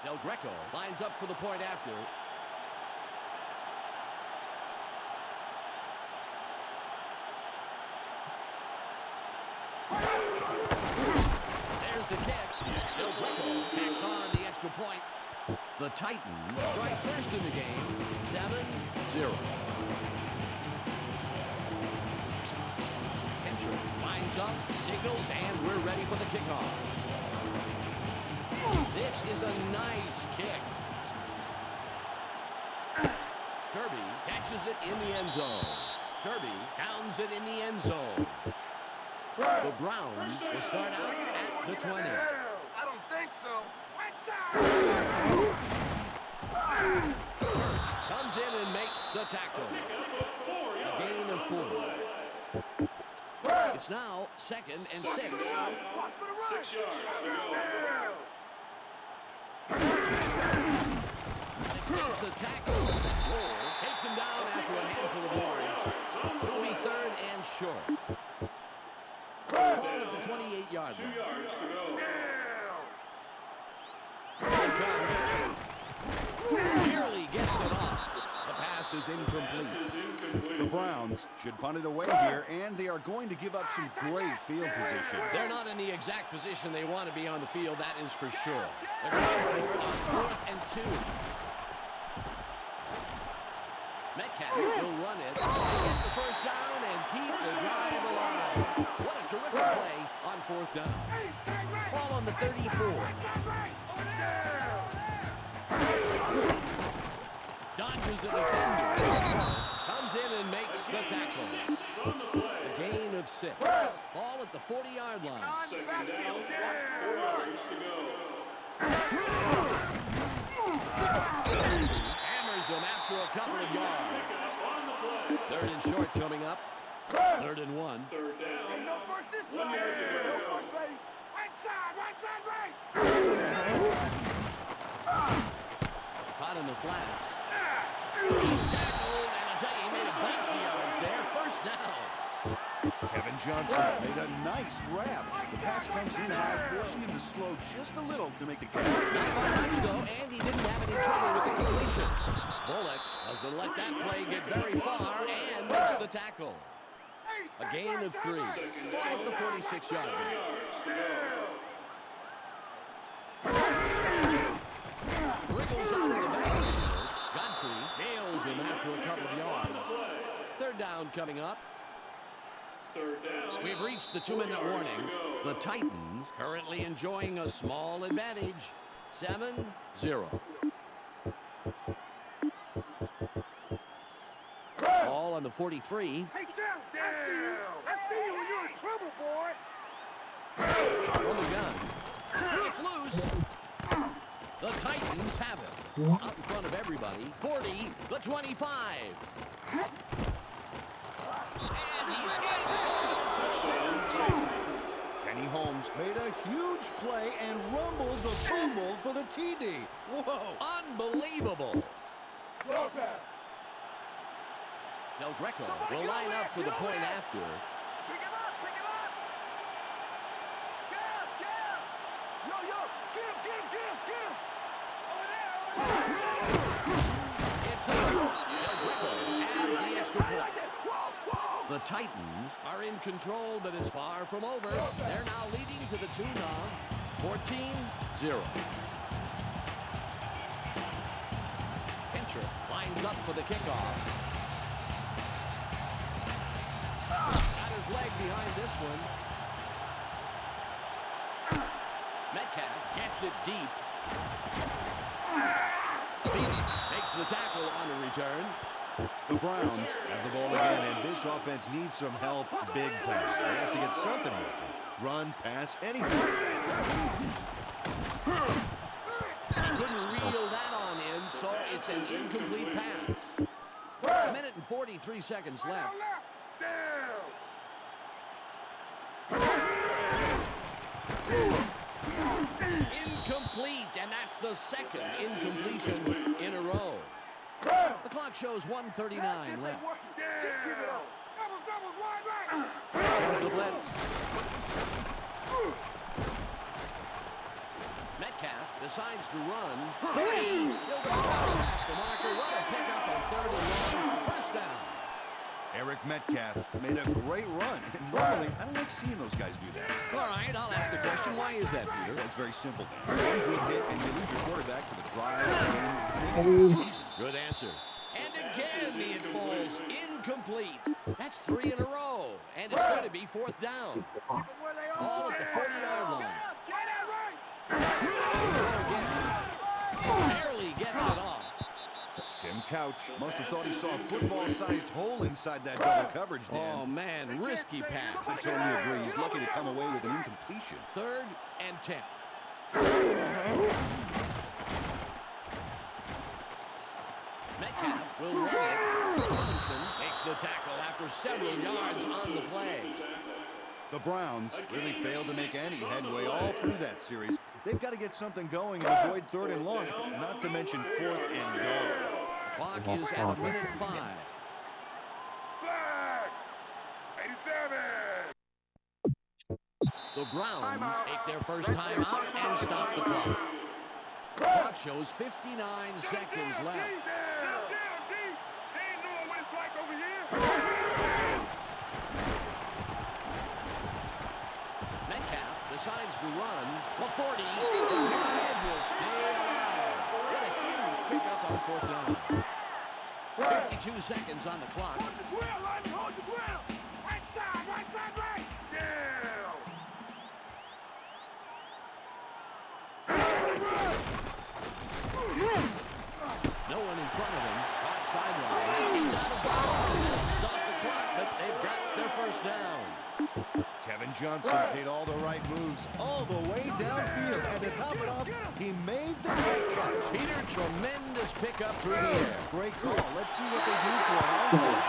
Del Greco lines up for the point after. There's the kick. Del Greco kicks on the extra point. The Titans strike first in the game, 7-0. Henry lines up, signals, and we're ready for the kickoff. This is a nice kick. Kirby catches it in the end zone. Kirby downs it in the end zone. The Browns will start out at the 20. I don't think so. Comes in and makes the tackle. A gain of 4. It's now second and 6. 6 yards to go. Makes a tackle. Roll takes him down after a handful of yards. It'll be third and short. Ball at the 28-yard 2 line. yards to go. Barely gets it off. The pass is incomplete. This is incomplete. The Browns should punt it away here, and they are going to give up some great field position. They're not in the exact position they want to be on the field, that is for sure. They're going for on 4th and 2. Metcalf will run it, get the first down, and keep the drive alive. What a terrific play on 4th down. Ball on the 34. Dodges a defender. Comes in and makes the tackle. A gain of 6. Ball at the 40-yard line. Second down, 4 yards to go. Hammers him after a couple of yards. Third and short coming up. 3rd and 1. Third down, No first this 1 time. yard to No go. first, baby. Right side, right. Caught in the flats. He's tackled, and I tell you, he made a bunch of yards there. First down. Kevin Johnson made a nice grab. The pass comes in high, forcing him to slow just a little to make the catch. Not by much, though, and he didn't have any trouble with the completion. Bullock doesn't let that play get very far and makes the tackle. A gain of 3. Ball at the 46-yard line. Wriggles out of the backfield. Godfrey nails him after a couple of yards. 3rd down coming up. Third down. We've reached the 2-minute warning. The Titans currently enjoying a small advantage. 7-0. Ball on the 43. Hey, down. I see you when you're in trouble, boy. On the gun. It's loose. The Titans have it. Out in front of everybody. 40, the 25. And he's got it. huge play and rumbles the fumble for the TD. Whoa. Unbelievable. Go back. Del Greco Somebody will get line over up there, for the get over point there. after. Pick him up, pick him up. Jab, jab. Yo, yo, get him, get him, get him, get him. Over there, over there. It's up. Del Greco adds the extra I point. like that. Whoa, whoa. The Titans are in control, but it's far from over. They're now leading to the tune of 14-0. Pincher lines up for the kickoff. Got his leg behind this one. Metcalf gets it deep. Makes the tackle on the return. The Browns have the ball again, and this offense needs some help big time. They have to get something working. Run, pass, anything. He couldn't reel that on in, so it's an incomplete pass. A minute and 43 seconds left. Incomplete, and that's the second incompletion in a row. The clock shows 1:39 left. Doubles, wide right. Here's the blitz. Metcalf decides to run. 40. He'll go past the marker. What a pickup on 3rd and long. First down. Eric Metcalf made a great run. And normally, I don't like seeing those guys do that. All right, I'll ask the question. Why is that, Peter? It's very simple, Dan. One good hit, and you lose your quarterback for the drive, game, maybe the season. Good answer. And again, it falls incomplete. That's 3 in a row. And it's going to be 4th down. All at the 40-yard line. Barely gets it off. Tim Couch must have thought he saw a football-sized hole inside that double coverage, Dan. Oh, man, risky pass. I totally agree. He's lucky to come away with an incompletion. 3rd and 10. Metcalf will run it. Robinson makes the tackle after several yards on the play. The Browns really failed to make any headway all through that series. They've got to get something going and avoid 3rd and long, not to mention 4th and goal. The clock is at a minute 5. Flag. 87. The Browns take their first time out and stop the clock. The clock shows 59 seconds left. Shut down, D. They ain't knowing what it's like over here. Metcalf decides to run. The 40. The drive will stay alive. What a huge pickup on 4th down. 52 seconds on the clock. Hold your ground, Lightning. Hold your ground. Right side, right. Down. No one in front of him. Hot sideline. He's out of bounds. Stop the clock, but they've got their first down. Kevin Johnson made all the right moves all the way downfield. And to top it off, he made the right catch. Peter, tremendous pickup through the air. Great call. Let's see what they do for an encore.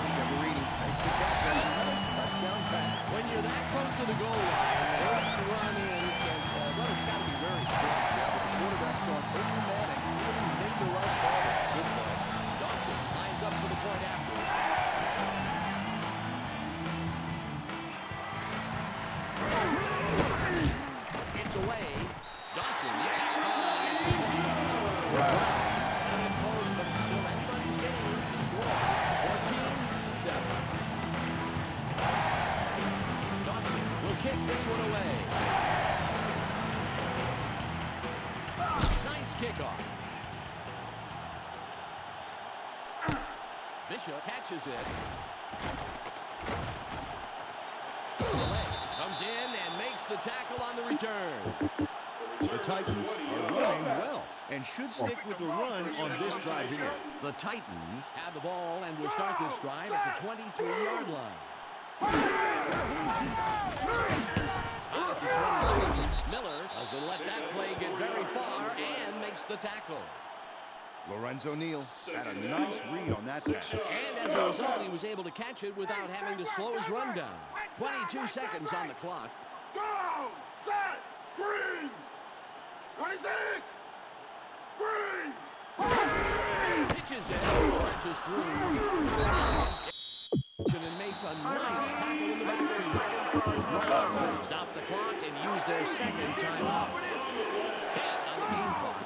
Chiaverini makes the catch on a nice touchdown pass. When you're that close to the goal line, first run in, and well, it's got to be very strong. Yeah, but the quarterback saw every man and really made the right call. Good play. Dawson lines up for the point after. It's away. Dawson, yes. But it's still anybody's game to score. 14-7. Dawson will kick this one away. Nice kickoff. Bishop catches it. Comes in and makes the tackle on the return. The Titans are running well and should stick with the run on this drive here. The Titans have the ball and will start this drive at the 23-yard line. Out at the 23. Miller doesn't let that play get very far and makes the tackle. Lorenzo Neal had a nice read on that pass. And as a result, he was able to catch it without having to slow his run down. 22 seconds on the clock. Go! Set! Green! 26! Green! Pitches it, marches through. And makes a nice tackle in the backfield. The Browns stop the clock and use their second timeout. 10 on the game clock.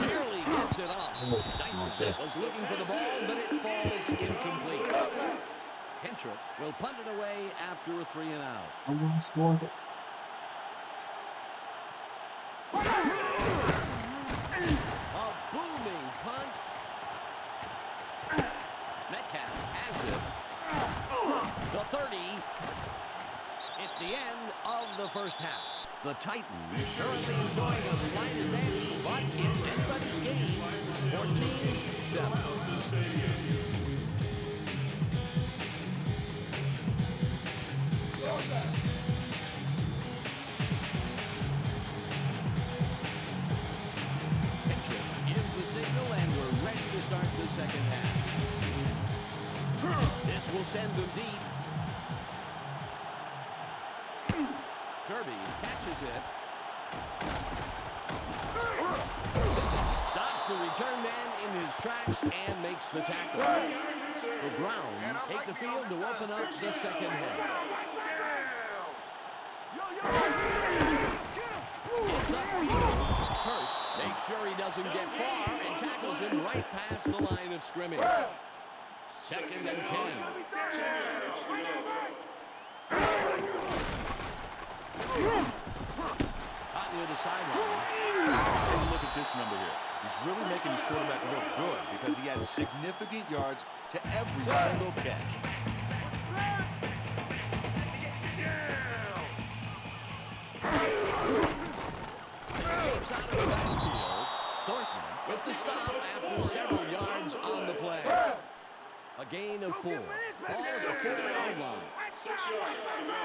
Barely gets it off. Dyson was looking for the ball, but it falls incomplete. Hentrip will punt it away after a 3-and-out. Almost scored it. A booming punt. Metcalf has it. The 30. It's the end of the first half. The Titans currently enjoying a slight advantage, but it's anybody's game. 14-7. Gives the signal, and we're ready to start the second half. This will send them deep. Kirby catches it. Stops the return man in his tracks and makes the tackle. The Browns take the field to open up the second half. It's upfield. Hurst makes sure he doesn't get far and tackles him right past the line of scrimmage. Second and 10. Caught near the sideline. Take a look at this number here. He's really making his quarterback look good because he had significant yards to every single catch. Escapes out of the backfield. Thornton with the stop after several yards on the play. A gain of 4. Ball at the 40-yard line. 6 yards to go.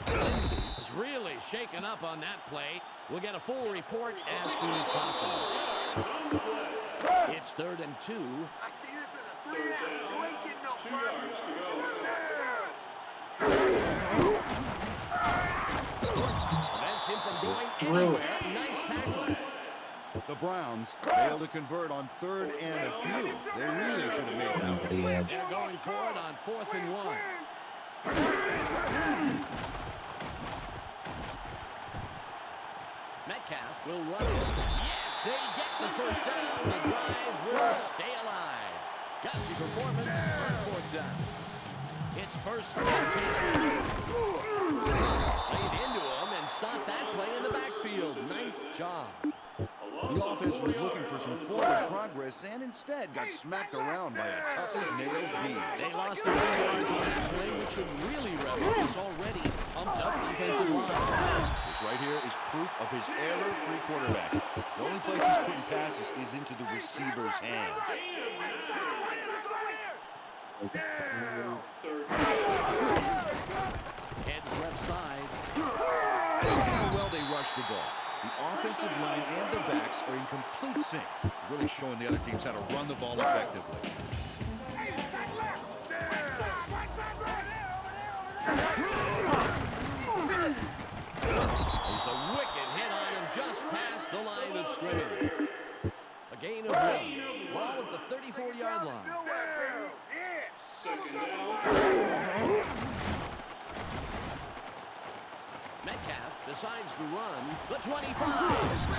Lindsey is really shaken up on that play. We'll get a full report as soon as possible. It's 3rd and 2. I see this as a 3-and-out. You ain't getting no 2 yards to go. Prevents him from going anywhere. Nice tackle. The Browns failed to convert on 3rd and a few. They really should have made that Over one. the edge. They're going for it on 4th and 1. Metcalf will run it. Yes, they get the first down. The drive will stay alive. Gutsy performance on 4th down. It's 1st and 10. Played into him and stopped that play in the backfield. Nice job. The offense was looking for some forward progress and instead got smacked around by a tough-as-nails D. They lost a few yards on that play, which should really rev up this already pumped up defensive line. This right here is proof of his error-free quarterback. The only place he's putting passes is into the receiver's hands. Heads left side. Look how well they rush the ball. The offensive line and the backs are in complete sync, really showing the other teams how to run the ball effectively. There's a wicked hit on him just past the line of scrimmage. A gain of 1. Ball at the 34-yard line. Second down. Metcalf decides to run the 25.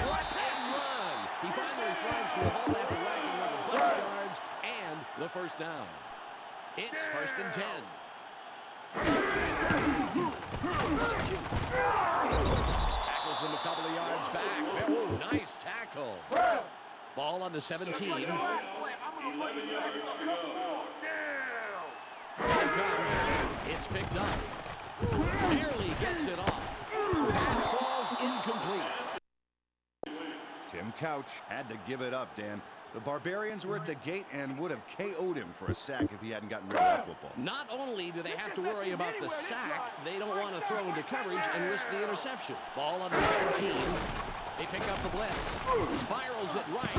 What a run! He finally slides to a halt after racking up a bunch of yards and the first down. It's 1st and 10. Tackles him a couple of yards back. Oh, nice tackle. Ball on the 17. 11 yards to go. Here it comes. It's picked up. Barely gets it off. Pass falls incomplete. Tim Couch had to give it up, Dan. The Barbarians were at the gate and would have KO'd him for a sack if he hadn't gotten rid of that football. Not only do they have to worry about the sack, they don't want to throw into coverage and risk the interception. Ball on the 17. They pick up the blitz. Spirals it right.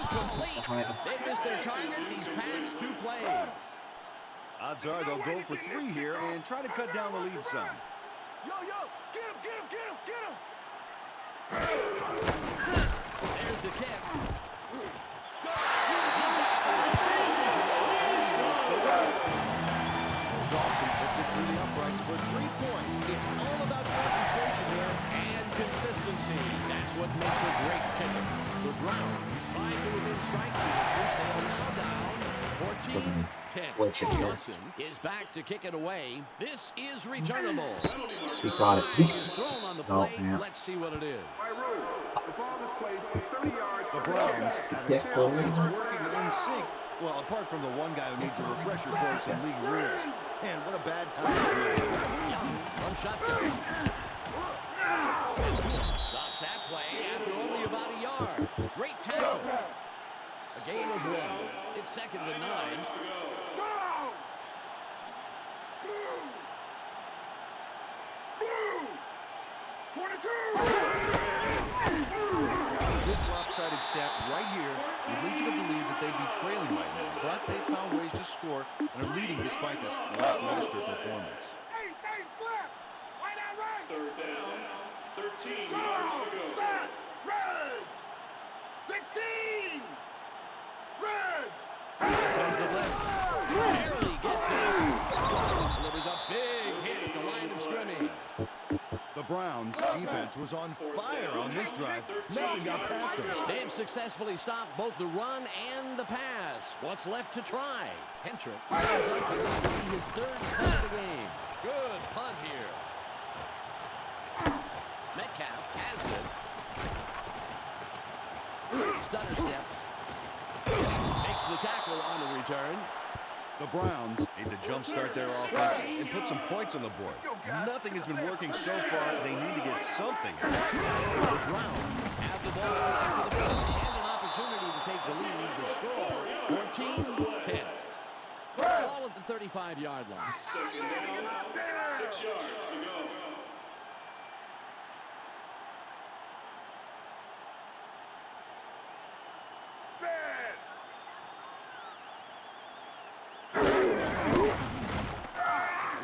Incomplete. They missed their target these past 2 plays. Odds are they'll go for 3 here and try to cut down the lead some. Yo, get him! There's the kick. Dawson puts it through the uprights for 3 points. It's all about concentration here. And consistency. That's what makes a great kicker. The Browns find to within striking distance. They are now down 14-10. Dawson is back to kick it away. This is returnable. He got it. Is thrown on the No, plate. man. Let's see what it is. By rule, the ball is placed 30 yards. The Browns It's a have kick a for tailbase me. working in sync. Well, apart from the one guy who needs a refresher course in league rules. Man, what a bad time. Young from shotgun. Stops that play after only about a yard. Great tackle. A gain of 1. It's 2nd and 9. Go! Blue! 22! This lopsided stat right here would lead you to believe that they'd be trailing right now, but they found ways to score and are leading despite this lackluster performance. Hey, slip! Right out right! 3rd down. 13 Go! yards to go. Set! Red! 16! Red! Comes the blitz. Barely gets it. Delivers a big hit at the line of scrimmage. The Browns' defense was on fire on this drive. Nothing got past them. They've successfully stopped both the run and the pass. What's left to try? Hentrick stands up for this to be his 3rd punt of the game. Good punt here. Metcalf has it. Stutter steps. Makes the tackle on the return. The Browns need to jumpstart their offense and put some points on the board. Nothing has been working so far. They need to get something. The Browns have the ball after the punt and an opportunity to take the lead. The score, 14-10. Ball at the 35-yard line. 2nd down. 6 yards to go.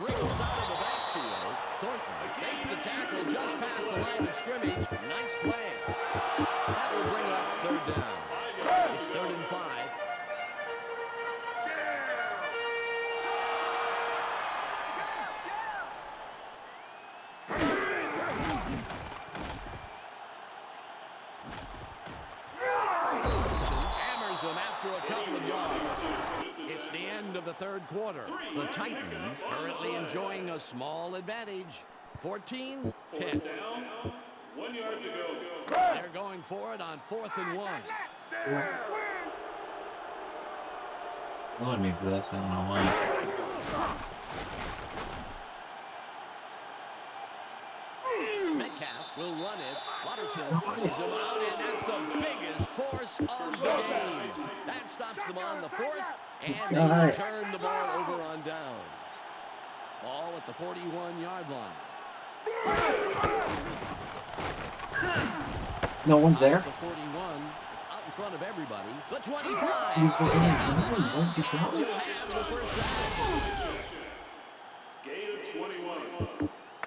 Wriggles out of the backfield. Thornton makes the tackle just past the line of scrimmage. Nice play. That will bring up 3rd down. It's 3rd and 5. Hammers them after a couple of yards. It's the end of the 3rd quarter. The Titans currently enjoying a small advantage. 14-10. 4th down. 1 yard to go. They're going for it on 4th and 1. Let me do this. I don't know why. Metcalf will run it. Waterton pushes him out, and that's the biggest force of the game. That stops them on the 4th, and they return the ball over on downs. Ball at the 41-yard line. No one's there. The 41, out in front of everybody. The 25. You fucking someone. Where'd you go? He'll have the first down. Gain of 21.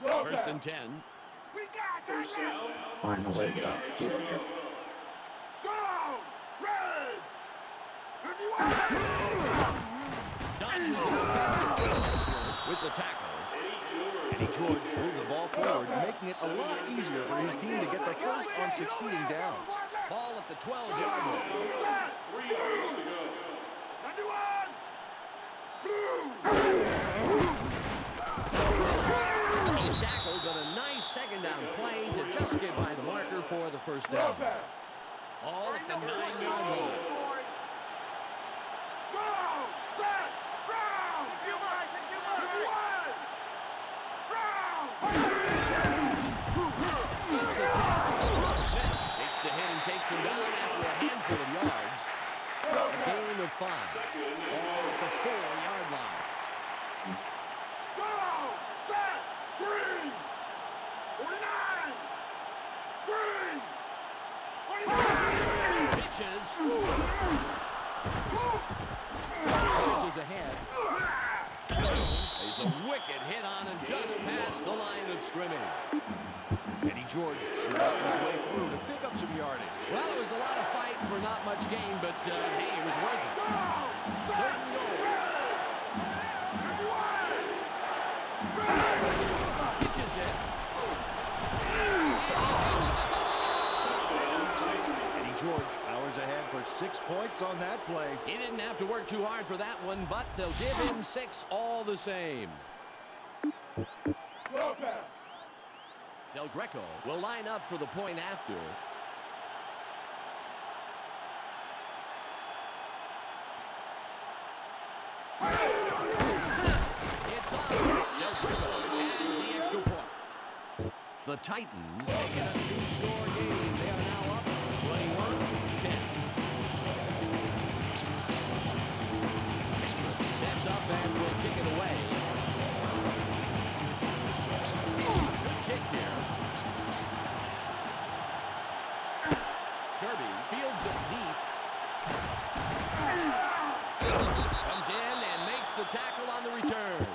1st and 10. We got this! First down. Find a way to go. Go! Red! 51! Dodges it. With the tackle. Eddie George moved the ball forward, making it a lot easier for his team to get the first on succeeding downs. Ball at the 12-yard line. 3 yards to go. 91! He's tackled, but a nice 2nd down play to just get by the marker for the first down. Ball at the 9-yard line. Go! Set! Brown! 51! Brown! Takes the hit and takes him down after a handful of yards. Green! Pitches. Charges ahead. There's a wicked hit on and just past the line of scrimmage. Eddie George snuck his way through to pick up some yardage. Well, it was a lot of fight for not much gain, but hey, it was worth it. Third and goal. Pitches it. Eddie George powers ahead for 6 points on that play. He didn't have to work too hard for that one, but they'll give him 6 all the same. Del Greco will line up for the point after. It's on. Del Greco adds the extra point. The Titans make it a 2-score game. They are now up 21-10. Sets up and will kick it away. Good kick here. Kirby fields it deep. Comes in and makes the tackle on the return.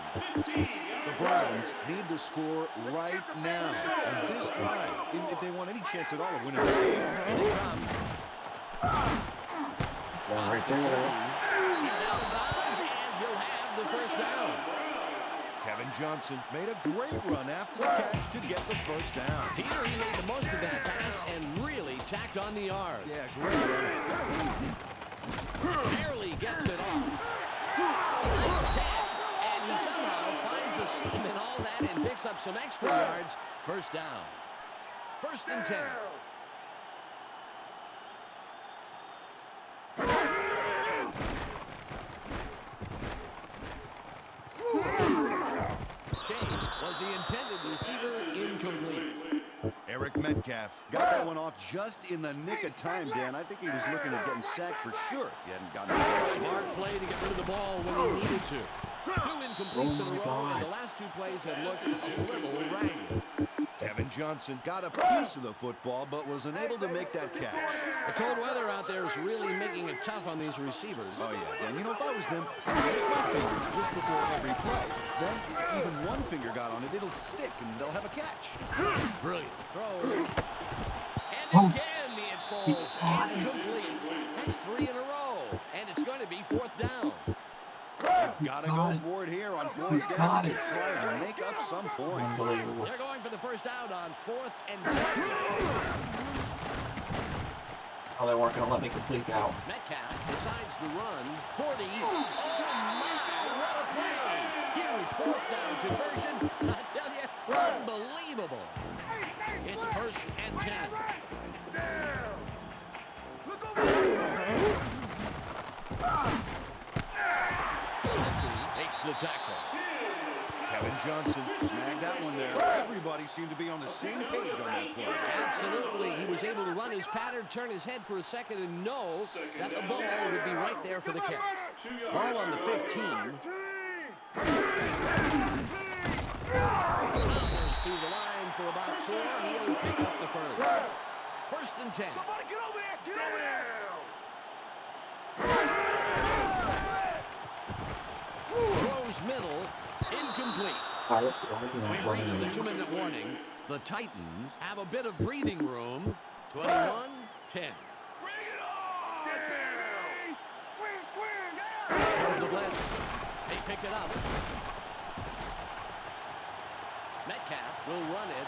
The Browns need to score right now. And this drive, if they want any chance at all of winning the game. Here they come. One right there. He's out of bounds, and he'll have the first down. Kevin Johnson made a great run after the catch to get the first down. Peter, he made the most of that pass and really tacked on the yard. Yeah, great run. Barely gets it off. Nice catch, and he somehow finds a seam and all that and picks up some extra yards. First down. 1st and 10. Shane was the intended receiver, incomplete. Eric Metcalf got that one off just in the nick of time, Dan. I think he was looking at getting sacked for sure if he hadn't gotten it. Smart play to get rid of the ball when he needed to. 2 incompletes in a row, and the last 2 plays had looked a little ragged. Kevin Johnson got a piece of the football, but was unable to make that catch. The cold weather out there is really making it tough on these receivers. Oh, yeah, Dan. You know, if I was them, I'd lift my fingers just before every play. Then, if even one finger got on it, it'll stick, and they'll have a catch. Brilliant throw. And again, it falls incomplete. That's 3 in a row, and it's going to be 4th down. Gotta go for it here on 4th down to try and make up some points. Unbelievable. They're going for the first down on 4th and 10. Oh, they weren't going to let me complete that one. Metcalf decides to run 40. Oh, my, what a play. Huge 4th down conversion. I tell you, unbelievable. It's 1st and 10. Look over there! Makes the tackle. Kevin Johnson snagged that one there. Everybody seemed to be on the same page on that play. Absolutely. He was able to run his pattern, turn his head for a second, and know that the ball would be right there for the catch. Ball on the 15. Through the line for about 4. He'll pick up the first. 1st and 10. Somebody get over there! Get over there! Throws middle. Incomplete. Why isn't that We running reach the in? 2-minute warning. The Titans have a bit of breathing room. 21-10. Bring it on! Baby! Swing, swing! There's the blitz. They pick it up. Metcalf will run it.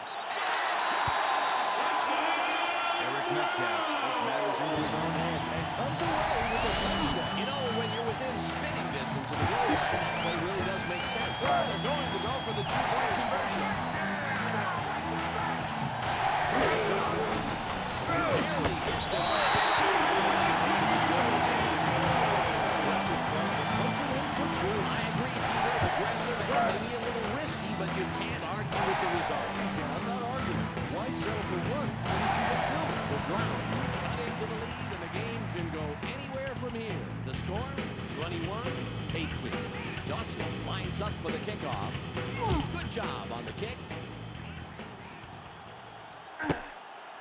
Eric Metcalf puts matters into his own hands and comes away with a touchdown. You know, when you're within spitting distance of the goal line, that play really does make sense. They're going to go for the 2-point conversion. Barely gets it. I agree, Peter. Aggressive and maybe a little risky, but you can't argue with the result. I'm not arguing. Why settle for one? The Browns cut into the lead, and the game can go anywhere from here. The score, 21-18. Dawson lines up for the kickoff. Good job on the kick.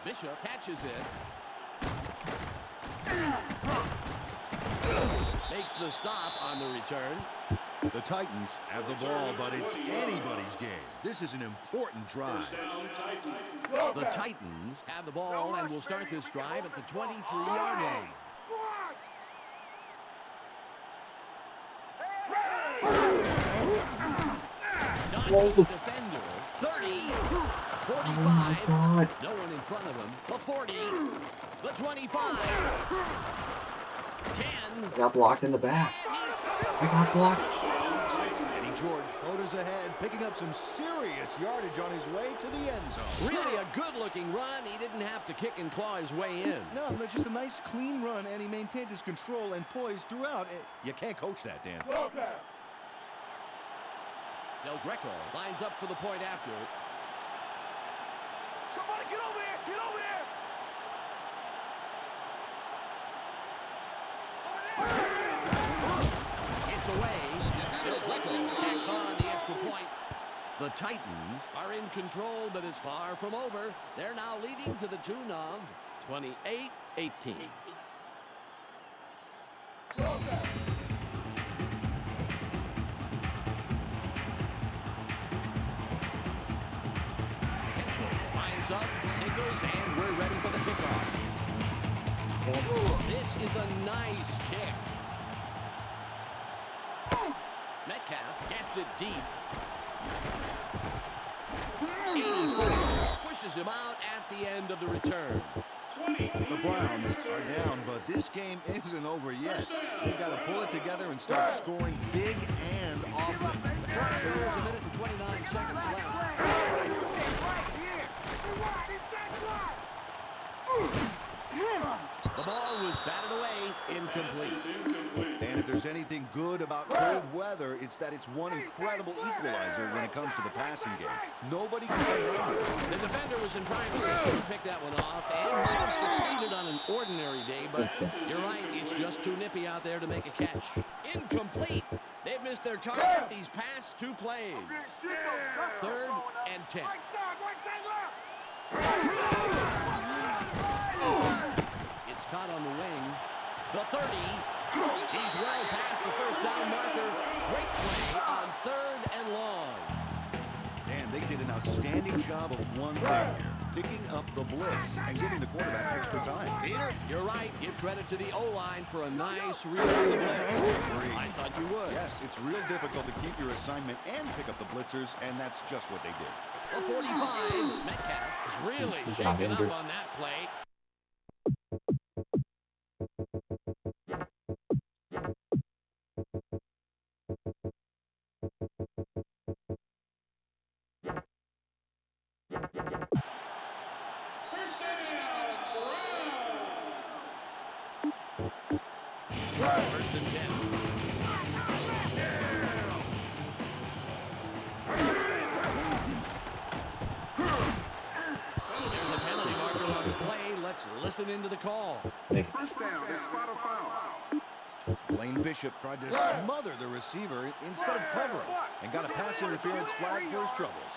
Bishop catches it. Makes the stop on the return. The Titans have the ball, but it's anybody's game. This is an important drive. First down, Titan. The Titans have the ball and will start this drive at the 23-yard line. Dodges the defender. 30, 45. No one in front of him. The 40, the 25, 10. I got blocked in the back. I got blocked. Eddie George motors ahead, picking up some serious yardage on his way to the end zone. Really a good-looking run. He didn't have to kick and claw his way in. No, just a nice, clean run, and he maintained his control and poise throughout. You can't coach that, Dan. Del Greco lines up for the point after. Somebody get over there! Get over there! It's away. Del Greco tacks on the extra point. The Titans are in control, but it's far from over. They're now leading to the tune of 28-18. Lines up, signals, and we're ready for the kickoff. This is a nice kick. Metcalf gets it deep. 84 pushes him out at the end of the return. The Browns are down, but this game isn't over yet. They've got to pull it together and start scoring big and often. The clock shows a minute and 29 seconds left. The ball was batted away, incomplete. And if there's anything good about cold weather, it's that it's one incredible equalizer when it comes to the passing game. Nobody can handle it. The defender was in prime position to pick that one off and might have succeeded on an ordinary day, but you're right, it's just too nippy out there to make a catch. Incomplete. They've missed their target these past two plays. 3rd and 10. It's caught on the wing. The 30. He's well past the first down marker. Great play on 3rd and long. And they did an outstanding job of one thing here, picking up the blitz and giving the quarterback extra time. Peter, you're right. Give credit to the O-line for a nice read on the blitz. I thought you would. Yes, it's real difficult to keep your assignment and pick up the blitzers, and that's just what they did. The 45, Metcalf is really shaken up on that play. First and 10. There's a penalty marker on the play. Let's listen into the call. Blaine Bishop tried to smother the receiver instead of covering and got a pass interference flag for his troubles.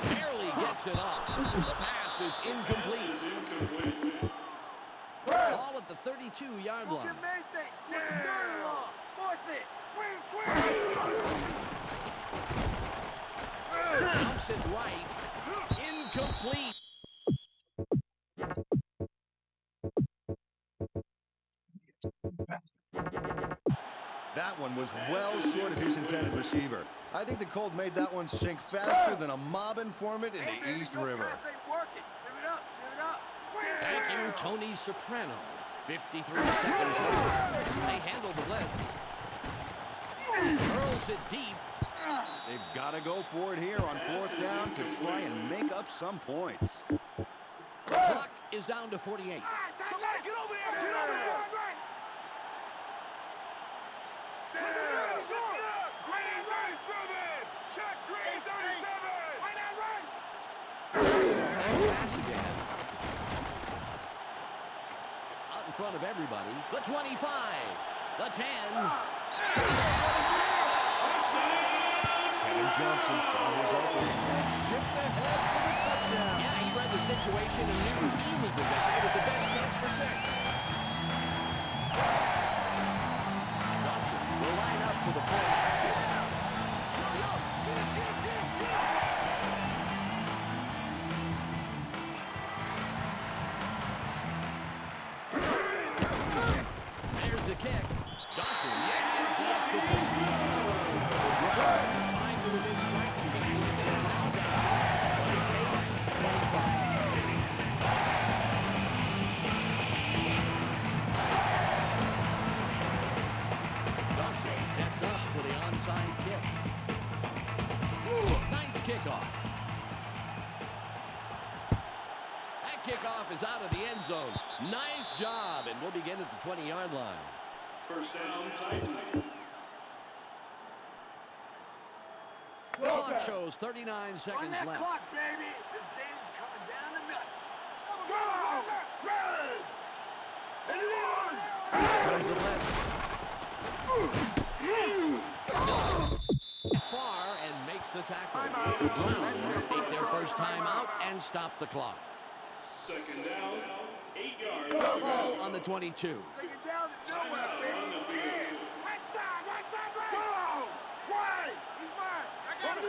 Barely gets it off. The pass is incomplete. Ball at the 32-yard line. Dumps it right. Incomplete. That one was well short of his intended receiver. I think the Colt made that one sink faster than a mob informant in the East River. Thank you, Tony Soprano. 53 seconds left. They handle the blitz. Hurls it deep. They've got to go for it here on 4th down to try and make up some points. The clock is down to 48. Somebody get over there! Get over there! Green 37! Check Green 37! Right now, right! Pass again. Out in front of everybody. The 25. The 10. Kevin Johnson on his opening. Shift ahead for the touchdown. situation and knew he was the guy with the best chance for 6. Dawson will line up for the point after. There's the kick. Dawson answers the extra point. Finds it within striking distance. They are now down 28-25. Dawson sets up for the onside kick. Nice kickoff. That kickoff is out of the end zone. Nice job, and we'll begin at the 20-yard line. First down, Titans. Clock shows 39 seconds Run that left. clock, baby. This game's coming down to nothing. Go! Red! And it Comes the blitz. Far and makes the tackle. The Browns take their first time out and stop the clock. Second down, 8 yards. Ball on the 22. Take it down to nowhere, baby. Right side, right. Go! Wide! He's mine. I got him.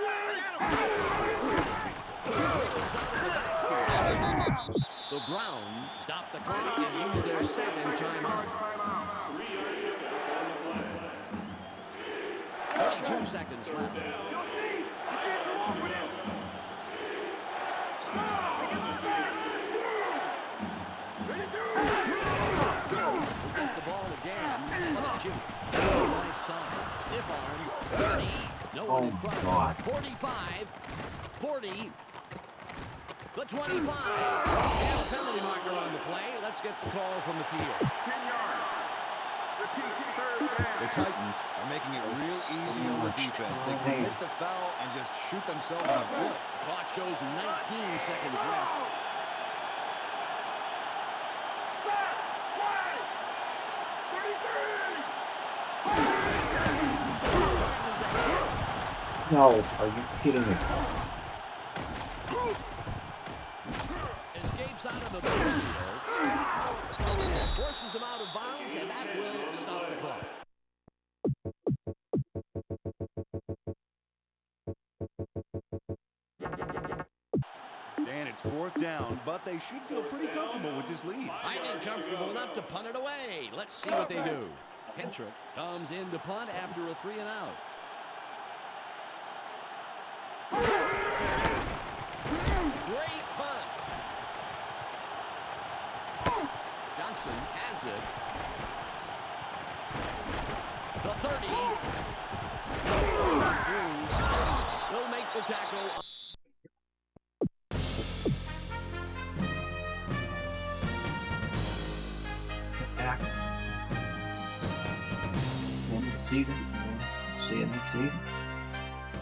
The Browns stop the clock and use their second timeout. 32 seconds left. We'll get the ball again. What a juke. Down the right side. Stiff arms. 30. No one in front. God. 45. 40. The 25. They have a penalty marker on the play. Let's get the call from the field. 10 yards. The Titans are making it real easy on the defense. They commit the foul and just shoot themselves in the foot. The clock shows 19 seconds left. No, are you kidding me? Escapes out of the backfield. Forces him out of bounds, and that will stop the clock. Dan, it's 4th down, but they should feel pretty comfortable with this lead. I think comfortable enough to punt it away. Let's see what they do. Kendrick comes in to punt after a 3 and out. Great punt. Johnson has it. The 30. Will make the tackle. Back. End of the season. See you next season.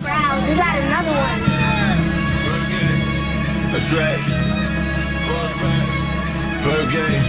Wow, we got another one. That's right. Bird game.